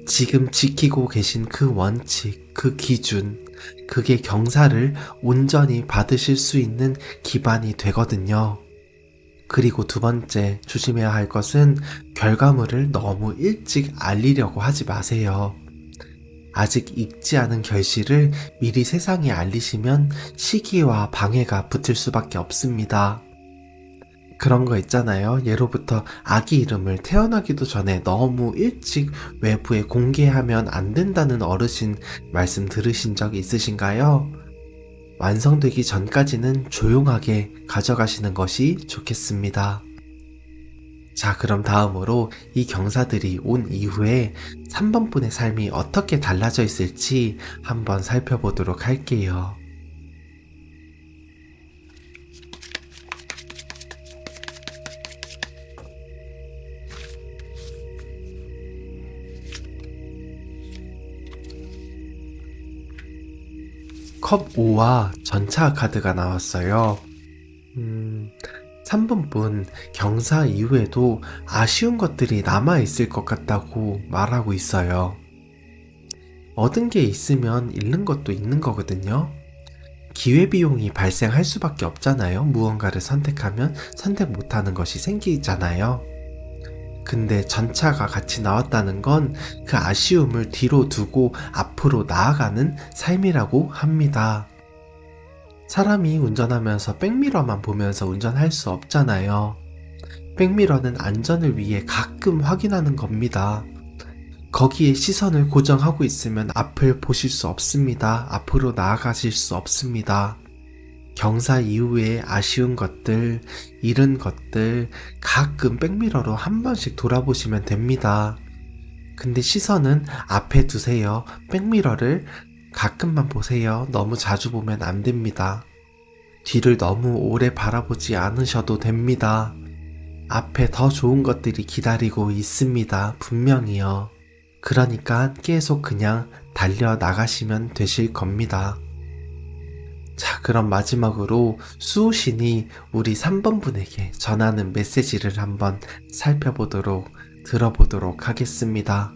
지금 지키고 계신 그 원칙, 그 기준, 그게 경사를 온전히 받으실 수 있는 기반이 되거든요. 그리고 두 번째 조심해야 할 것은 결과물을 너무 일찍 알리려고 하지 마세요. 아직 읽지 않은 결실을 미리 세상에 알리시면 시기와 방해가 붙을 수밖에 없습니다. 그런 거 있잖아요. 예로부터 아기 이름을 태어나기도 전에 너무 일찍 외부에 공개하면 안 된다는 어르신 말씀 들으신 적 있으신가요? 완성되기 전까지는 조용하게 가져가시는 것이 좋겠습니다. 자, 그럼 다음으로 이 경사들이 온 이후에 3번 분의 삶이 어떻게 달라져 있을지 한번 살펴보도록 할게요. 컵 5와 전차 카드가 나왔어요. 3번 분 경사 이후에도 아쉬운 것들이 남아있을 것 같다고 말하고 있어요. 얻은 게 있으면 잃는 것도 있는 거거든요. 기회비용이 발생할 수밖에 없잖아요. 무언가를 선택하면 선택 못하는 것이 생기잖아요. 근데 전차가 같이 나왔다는 건 그 아쉬움을 뒤로 두고 앞으로 나아가는 삶이라고 합니다. 사람이 운전하면서 백미러만 보면서 운전할 수 없잖아요. 백미러는 안전을 위해 가끔 확인하는 겁니다. 거기에 시선을 고정하고 있으면 앞을 보실 수 없습니다. 앞으로 나아가실 수 없습니다. 경사 이후에 아쉬운 것들, 잃은 것들 가끔 백미러로 한 번씩 돌아보시면 됩니다. 근데 시선은 앞에 두세요. 백미러를 가끔만 보세요. 너무 자주 보면 안 됩니다. 뒤를 너무 오래 바라보지 않으셔도 됩니다. 앞에 더 좋은 것들이 기다리고 있습니다. 분명히요. 그러니까 계속 그냥 달려 나가시면 되실 겁니다. 자, 그럼 마지막으로 수호신이 우리 3번 분에게 전하는 메시지를 한번 들어보도록 하겠습니다.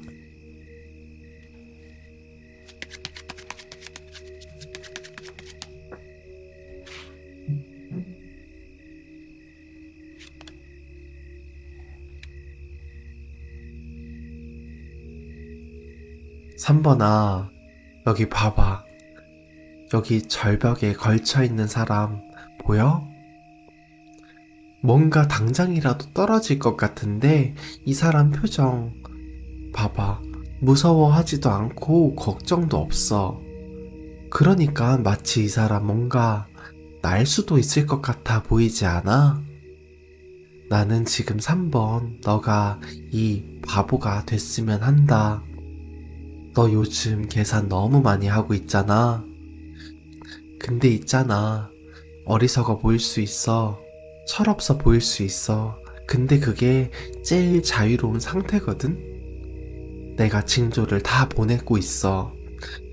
3번아, 여기 봐봐. 여기 절벽에 걸쳐있는 사람 보여? 뭔가 당장이라도 떨어질 것 같은데 이 사람 표정 봐봐. 무서워하지도 않고 걱정도 없어. 그러니까 마치 이 사람 뭔가 날 수도 있을 것 같아 보이지 않아? 나는 지금 3번 너가 이 바보가 됐으면 한다. 너 요즘 계산 너무 많이 하고 있잖아. 근데 있잖아. 어리석어 보일 수 있어. 철없어 보일 수 있어. 근데 그게 제일 자유로운 상태거든? 내가 징조를 다 보내고 있어.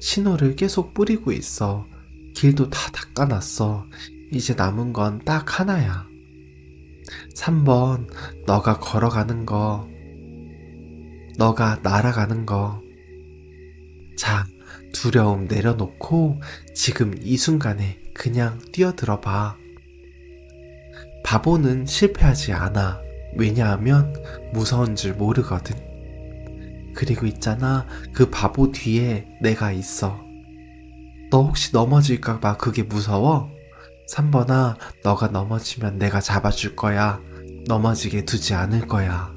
신호를 계속 뿌리고 있어. 길도 다 닦아놨어. 이제 남은 건 딱 하나야. 3번, 너가 걸어가는 거. 너가 날아가는 거. 자, 두려움 내려놓고 지금 이 순간에 그냥 뛰어들어 봐. 바보는 실패하지 않아. 왜냐하면 무서운 줄 모르거든. 그리고 있잖아, 그 바보 뒤에 내가 있어. 너 혹시 넘어질까봐 그게 무서워? 3번아, 너가 넘어지면 내가 잡아줄 거야. 넘어지게 두지 않을 거야.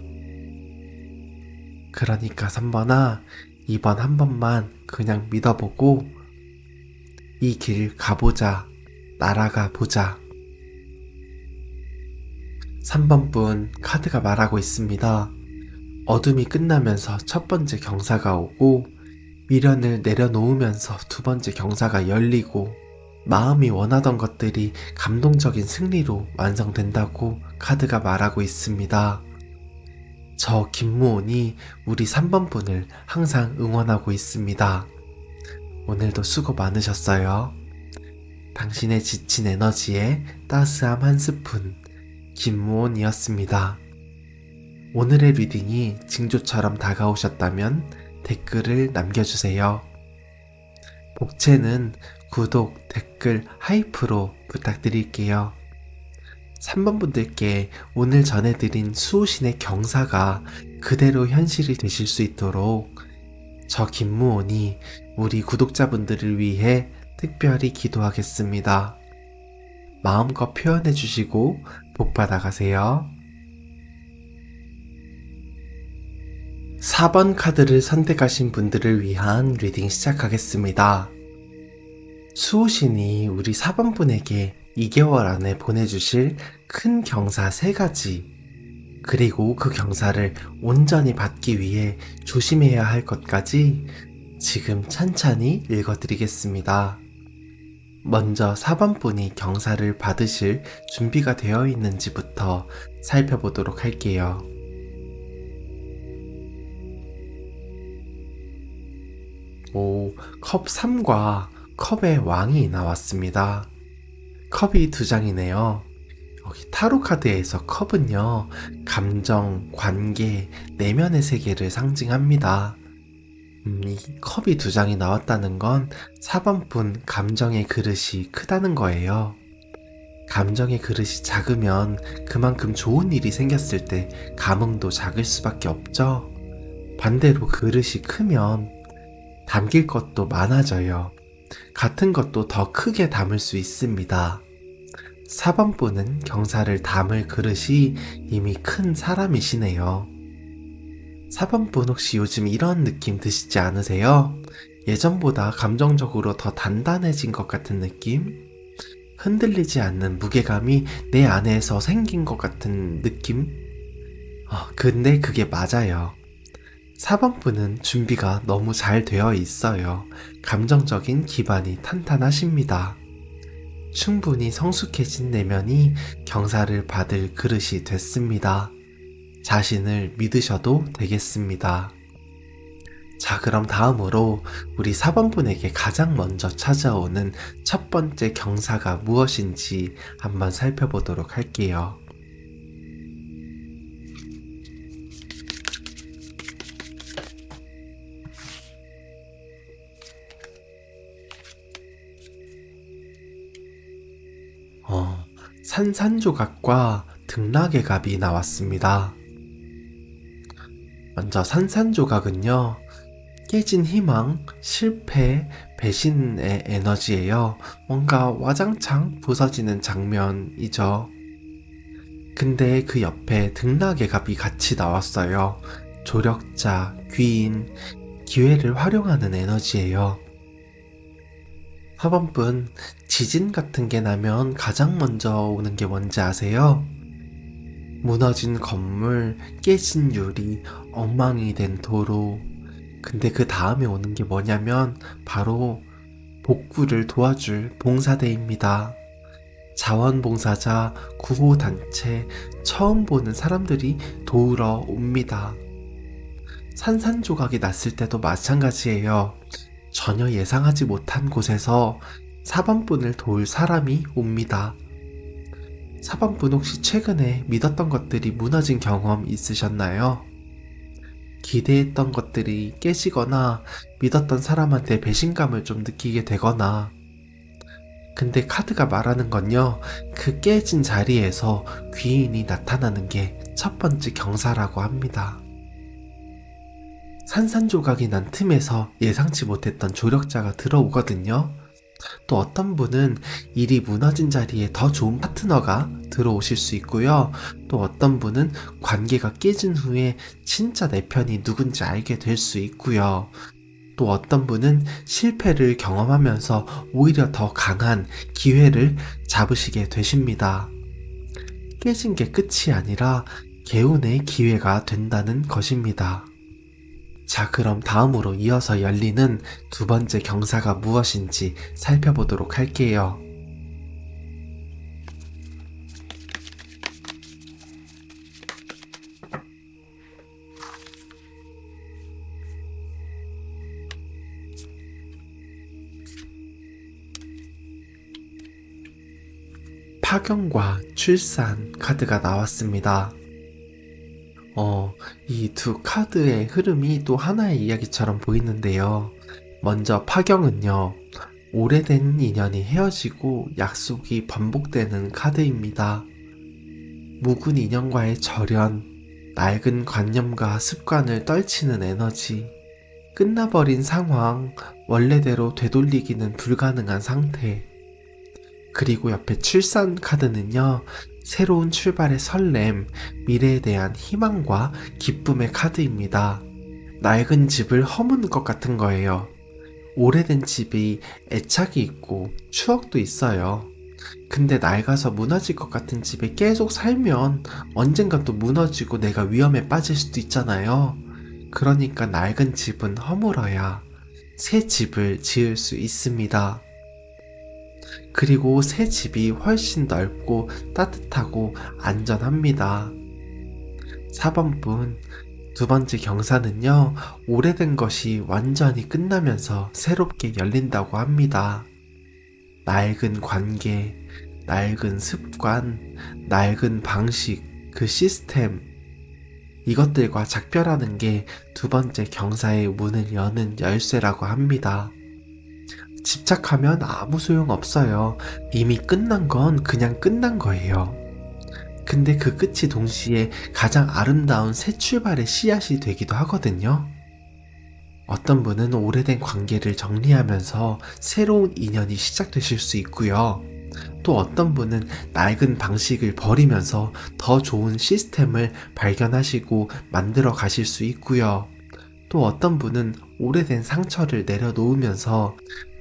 그러니까 3번아, 이번 한 번만 그냥 믿어보고 이 길 가보자. 날아가 보자. 3번 분 카드가 말하고 있습니다. 어둠이 끝나면서 첫 번째 경사가 오고 미련을 내려놓으면서 두 번째 경사가 열리고 마음이 원하던 것들이 감동적인 승리로 완성된다고 카드가 말하고 있습니다. 저 김무온이 우리 3번 분을 항상 응원하고 있습니다. 오늘도 수고 많으셨어요. 당신의 지친 에너지에 따스함 한 스푼, 김무온이었습니다. 오늘의 리딩이 징조처럼 다가오셨다면 댓글을 남겨주세요. 복채는 구독, 댓글, 하이프로 부탁드릴게요. 3번 분들께 오늘 전해드린 수호신의 경사가 그대로 현실이 되실 수 있도록 저 김무온이 우리 구독자분들을 위해 특별히 기도하겠습니다. 마음껏 표현해 주시고 복 받아가세요. 4번 카드를 선택하신 분들을 위한 리딩 시작하겠습니다. 수호신이 우리 4번 분에게 2개월 안에 보내주실 큰 경사 3가지, 그리고 그 경사를 온전히 받기 위해 조심해야 할 것까지 지금 찬찬히 읽어드리겠습니다. 먼저 4번 분이 경사를 받으실 준비가 되어 있는지부터 살펴보도록 할게요. 컵 3과 컵의 왕이 나왔습니다. 컵이 2장이네요. 여기 타로 카드에서 컵은요, 감정, 관계, 내면의 세계를 상징합니다. 이 컵이 2장이 나왔다는 건 4번 분 감정의 그릇이 크다는 거예요. 감정의 그릇이 작으면 그만큼 좋은 일이 생겼을 때 감흥도 작을 수밖에 없죠. 반대로 그릇이 크면 담길 것도 많아져요. 같은 것도 더 크게 담을 수 있습니다. 4번 분은 경사를 담을 그릇이 이미 큰 사람이시네요. 4번 분 혹시 요즘 이런 느낌 드시지 않으세요? 예전보다 감정적으로 더 단단해진 것 같은 느낌? 흔들리지 않는 무게감이 내 안에서 생긴 것 같은 느낌? 근데 그게 맞아요. 4번 분은 준비가 너무 잘 되어 있어요. 감정적인 기반이 탄탄하십니다. 충분히 성숙해진 내면이 경사를 받을 그릇이 됐습니다. 자신을 믿으셔도 되겠습니다. 자, 그럼 다음으로 우리 4번 분에게 가장 먼저 찾아오는 첫 번째 경사가 무엇인지 한번 살펴보도록 할게요. 산산조각과 등락의 갑이 나왔습니다. 먼저 산산조각은요, 깨진 희망, 실패, 배신의 에너지예요. 뭔가 와장창 부서지는 장면이죠. 근데 그 옆에 등락의 갑이 같이 나왔어요. 조력자, 귀인, 기회를 활용하는 에너지예요. 4번 분, 지진 같은 게 나면 가장 먼저 오는 게 뭔지 아세요? 무너진 건물, 깨진 유리, 엉망이 된 도로. 근데 그 다음에 오는 게 뭐냐면 바로 복구를 도와줄 봉사대입니다. 자원봉사자, 구호단체, 처음 보는 사람들이 도우러 옵니다. 산산조각이 났을 때도 마찬가지예요. 전혀 예상하지 못한 곳에서 4번 분을 도울 사람이 옵니다. 4번 분 혹시 최근에 믿었던 것들이 무너진 경험 있으셨나요? 기대했던 것들이 깨지거나 믿었던 사람한테 배신감을 좀 느끼게 되거나, 근데 카드가 말하는 건요, 그 깨진 자리에서 귀인이 나타나는 게 첫 번째 경사라고 합니다. 산산조각이 난 틈에서 예상치 못했던 조력자가 들어오거든요. 또 어떤 분은 일이 무너진 자리에 더 좋은 파트너가 들어오실 수 있고요. 또 어떤 분은 관계가 깨진 후에 진짜 내 편이 누군지 알게 될 수 있고요. 또 어떤 분은 실패를 경험하면서 오히려 더 강한 기회를 잡으시게 되십니다. 깨진 게 끝이 아니라 개운의 기회가 된다는 것입니다. 자, 그럼 다음으로 이어서 열리는 두 번째 경사가 무엇인지 살펴보도록 할게요. 파경과 출산 카드가 나왔습니다. 이 두 카드의 흐름이 또 하나의 이야기처럼 보이는데요. 먼저 파경은요, 오래된 인연이 헤어지고 약속이 반복되는 카드입니다. 묵은 인연과의 절연, 낡은 관념과 습관을 떨치는 에너지. 끝나버린 상황, 원래대로 되돌리기는 불가능한 상태. 그리고 옆에 출산 카드는요, 새로운 출발의 설렘, 미래에 대한 희망과 기쁨의 카드입니다. 낡은 집을 허무는 것 같은 거예요. 오래된 집이 애착이 있고 추억도 있어요. 근데 낡아서 무너질 것 같은 집에 계속 살면 언젠가 또 무너지고 내가 위험에 빠질 수도 있잖아요. 그러니까 낡은 집은 허물어야 새 집을 지을 수 있습니다. 그리고 새 집이 훨씬 넓고 따뜻하고 안전합니다. 4번분, 두 번째 경사는요, 오래된 것이 완전히 끝나면서 새롭게 열린다고 합니다. 낡은 관계, 낡은 습관, 낡은 방식, 그 시스템, 이것들과 작별하는 게 두 번째 경사의 문을 여는 열쇠라고 합니다. 집착하면 아무 소용 없어요. 이미 끝난 건 그냥 끝난 거예요. 근데 그 끝이 동시에 가장 아름다운 새 출발의 씨앗이 되기도 하거든요. 어떤 분은 오래된 관계를 정리하면서 새로운 인연이 시작되실 수 있고요. 또 어떤 분은 낡은 방식을 버리면서 더 좋은 시스템을 발견하시고 만들어 가실 수 있고요. 또 어떤 분은 오래된 상처를 내려놓으면서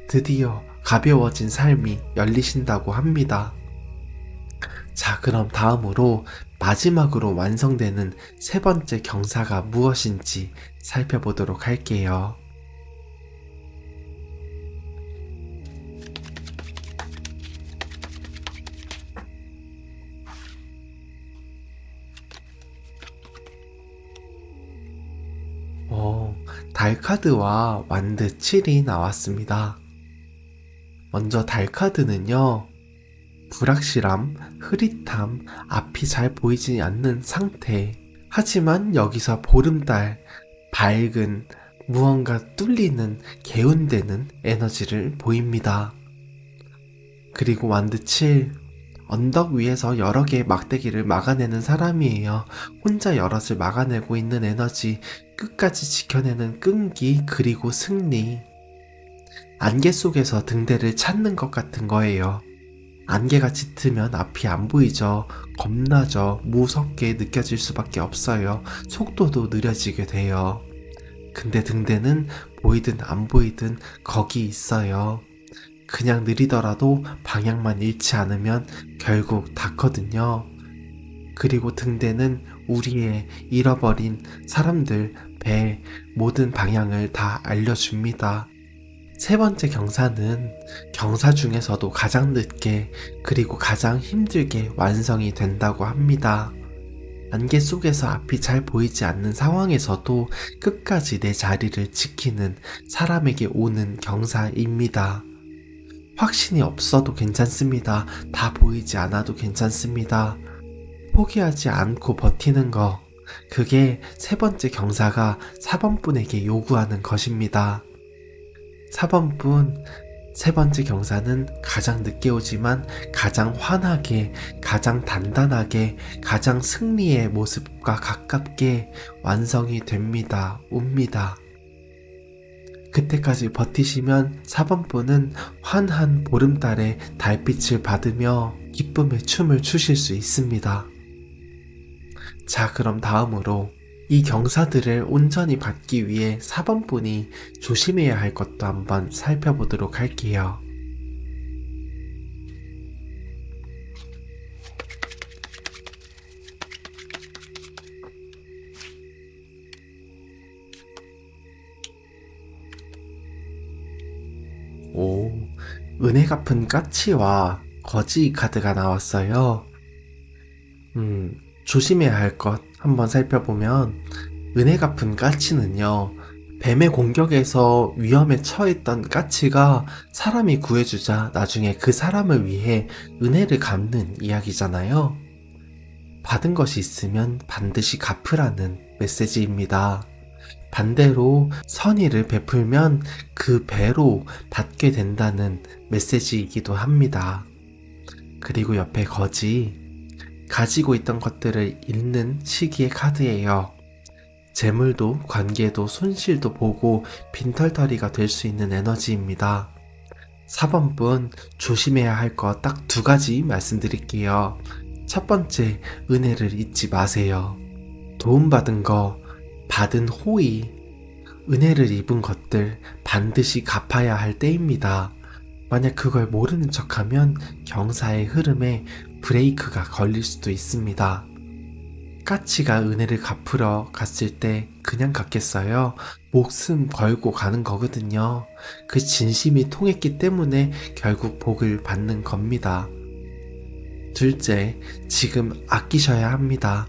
드디어 가벼워진 삶이 열리신다고 합니다. 자, 그럼 다음으로 마지막으로 완성되는 세 번째 경사가 무엇인지 살펴보도록 할게요. 달 카드와 완드 7이 나왔습니다. 먼저 달 카드는요, 불확실함, 흐릿함, 앞이 잘 보이지 않는 상태. 하지만 여기서 보름달, 밝은, 무언가 뚫리는, 개운되는 에너지를 보입니다. 그리고 완드 7, 언덕 위에서 여러 개의 막대기를 막아내는 사람이에요. 혼자 여럿을 막아내고 있는 에너지, 끝까지 지켜내는 끈기, 그리고 승리. 안개 속에서 등대를 찾는 것 같은 거예요. 안개가 짙으면 앞이 안 보이죠. 겁나죠. 무섭게 느껴질 수밖에 없어요. 속도도 느려지게 돼요. 근데 등대는 보이든 안 보이든 거기 있어요. 그냥 느리더라도 방향만 잃지 않으면 결국 닿거든요. 그리고 등대는 우리의 잃어버린 사람들, 배, 모든 방향을 다 알려줍니다. 세 번째 경사는 경사 중에서도 가장 늦게 그리고 가장 힘들게 완성이 된다고 합니다. 안개 속에서 앞이 잘 보이지 않는 상황에서도 끝까지 내 자리를 지키는 사람에게 오는 경사입니다. 확신이 없어도 괜찮습니다. 다 보이지 않아도 괜찮습니다. 포기하지 않고 버티는 거, 그게 세 번째 경사가 4번분에게 요구하는 것입니다. 4번분, 세 번째 경사는 가장 늦게 오지만 가장 환하게, 가장 단단하게, 가장 승리의 모습과 가깝게 완성이 됩니다. 옵니다. 그때까지 버티시면 4번분은 환한 보름달의 달빛을 받으며 기쁨의 춤을 추실 수 있습니다. 자, 그럼 다음으로 이 경사들을 온전히 받기 위해 4번분이 조심해야 할 것도 한번 살펴보도록 할게요. 오, 은혜 갚은 까치와 거지 카드가 나왔어요. 조심해야 할 것 한번 살펴보면, 은혜 갚은 까치는요, 뱀의 공격에서 위험에 처했던 까치가 사람이 구해주자 나중에 그 사람을 위해 은혜를 갚는 이야기잖아요. 받은 것이 있으면 반드시 갚으라는 메시지입니다. 반대로 선의를 베풀면 그 배로 받게 된다는 메시지이기도 합니다. 그리고 옆에 거지, 가지고 있던 것들을 잃는 시기의 카드예요. 재물도 관계도 손실도 보고 빈털터리가 될 수 있는 에너지입니다. 4번분 조심해야 할 거 딱 두 가지 말씀드릴게요. 첫 번째, 은혜를 잊지 마세요. 도움받은 거, 받은 호의, 은혜를 입은 것들 반드시 갚아야 할 때입니다. 만약 그걸 모르는 척하면 경사의 흐름에 브레이크가 걸릴 수도 있습니다. 까치가 은혜를 갚으러 갔을 때 그냥 갔겠어요? 목숨 걸고 가는 거거든요. 그 진심이 통했기 때문에 결국 복을 받는 겁니다. 둘째, 지금 아끼셔야 합니다.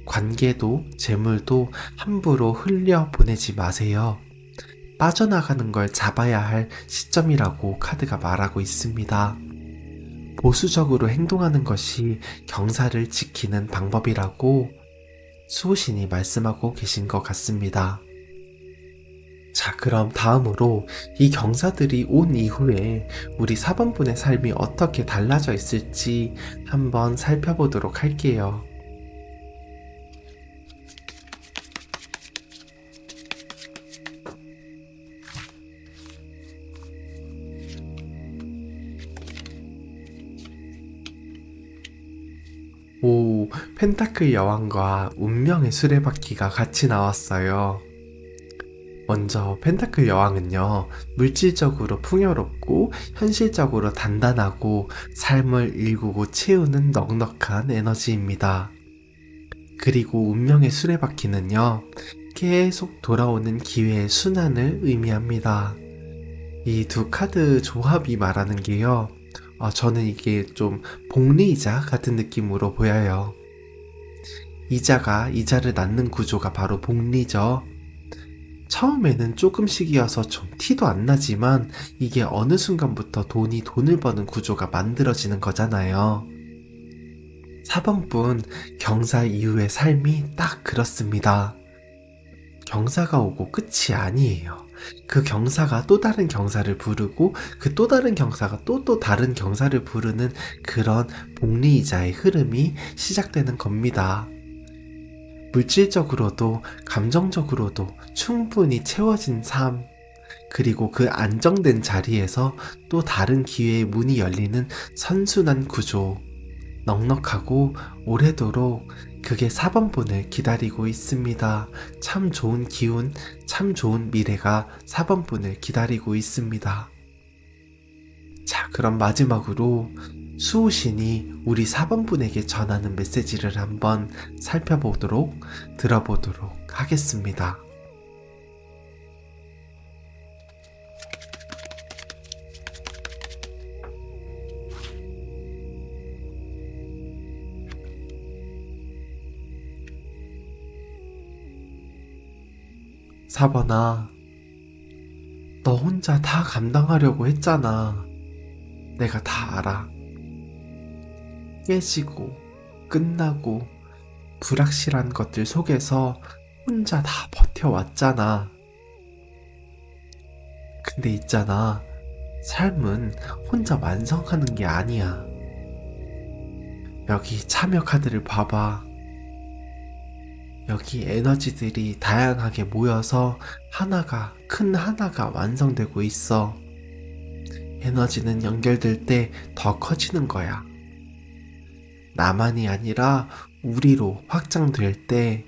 관계도 재물도 함부로 흘려 보내지 마세요. 빠져나가는 걸 잡아야 할 시점이라고 카드가 말하고 있습니다. 보수적으로 행동하는 것이 경사를 지키는 방법이라고 수호신이 말씀하고 계신 것 같습니다. 자, 그럼 다음으로 이 경사들이 온 이후에 우리 4번분의 삶이 어떻게 달라져 있을지 한번 살펴보도록 할게요. 오, 펜타클 여왕과 운명의 수레바퀴가 같이 나왔어요. 먼저 펜타클 여왕은요, 물질적으로 풍요롭고 현실적으로 단단하고 삶을 일구고 채우는 넉넉한 에너지입니다. 그리고 운명의 수레바퀴는요, 계속 돌아오는 기회의 순환을 의미합니다. 이 두 카드 조합이 말하는 게요, 저는 이게 좀 복리이자 같은 느낌으로 보여요. 이자가 이자를 낳는 구조가 바로 복리죠. 처음에는 조금씩이어서 좀 티도 안 나지만 이게 어느 순간부터 돈을 버는 구조가 만들어지는 거잖아요. 4번분 경사 이후의 삶이 딱 그렇습니다. 경사가 오고 끝이 아니에요. 그 경사가 또 다른 경사를 부르고 그 또 다른 경사가 또 다른 경사를 부르는 그런 복리이자의 흐름이 시작되는 겁니다. 물질적으로도 감정적으로도 충분히 채워진 삶, 그리고 그 안정된 자리에서 또 다른 기회의 문이 열리는 선순환 구조, 넉넉하고 오래도록 그게 4번분을 기다리고 있습니다. 참 좋은 기운, 참 좋은 미래가 4번분을 기다리고 있습니다. 자, 그럼 마지막으로 수호신이 우리 4번분에게 전하는 메시지를 한번 들어보도록 하겠습니다. 사번아, 너 혼자 다 감당하려고 했잖아. 내가 다 알아. 깨지고, 끝나고, 불확실한 것들 속에서 혼자 다 버텨왔잖아. 근데 있잖아, 삶은 혼자 완성하는 게 아니야. 여기 참여 카드를 봐봐. 여기 에너지들이 다양하게 모여서 큰 하나가 완성되고 있어. 에너지는 연결될 때 더 커지는 거야. 나만이 아니라 우리로 확장될 때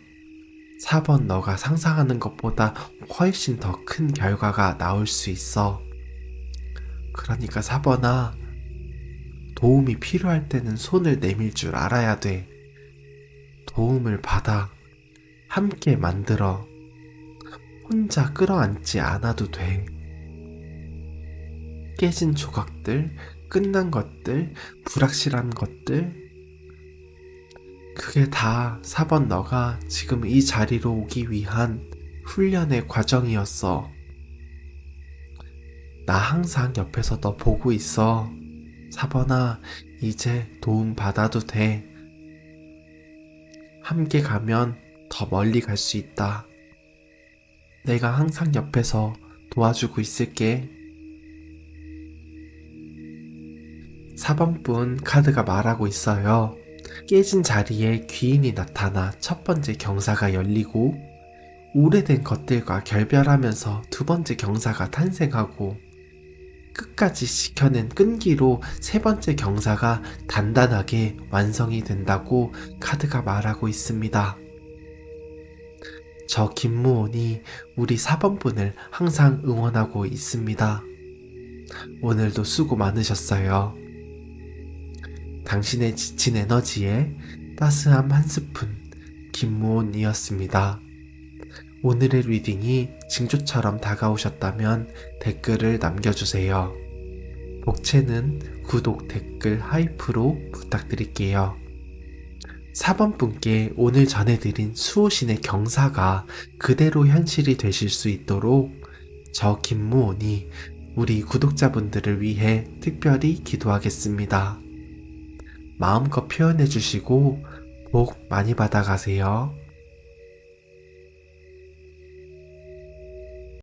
4번 너가 상상하는 것보다 훨씬 더 큰 결과가 나올 수 있어. 그러니까 4번아, 도움이 필요할 때는 손을 내밀 줄 알아야 돼. 도움을 받아. 함께 만들어. 혼자 끌어안지 않아도 돼. 깨진 조각들, 끝난 것들, 불확실한 것들, 그게 다 4번 너가 지금 이 자리로 오기 위한 훈련의 과정이었어. 나 항상 옆에서 너 보고 있어. 4번아, 이제 도움 받아도 돼. 함께 가면 더 멀리 갈 수 있다. 내가 항상 옆에서 도와주고 있을게. 4번분 카드가 말하고 있어요. 깨진 자리에 귀인이 나타나 첫 번째 경사가 열리고 오래된 것들과 결별하면서 두 번째 경사가 탄생하고 끝까지 지켜낸 끈기로 세 번째 경사가 단단하게 완성이 된다고 카드가 말하고 있습니다. 저 김무온이 우리 4번분을 항상 응원하고 있습니다. 오늘도 수고 많으셨어요. 당신의 지친 에너지에 따스함 한 스푼, 김무온이었습니다. 오늘의 리딩이 징조처럼 다가오셨다면 댓글을 남겨주세요. 복채는 구독, 댓글, 하이프로 부탁드릴게요. 4번 분께 오늘 전해드린 수호신의 경사가 그대로 현실이 되실 수 있도록 저 김무온이 우리 구독자분들을 위해 특별히 기도하겠습니다. 마음껏 표현해주시고 복 많이 받아가세요.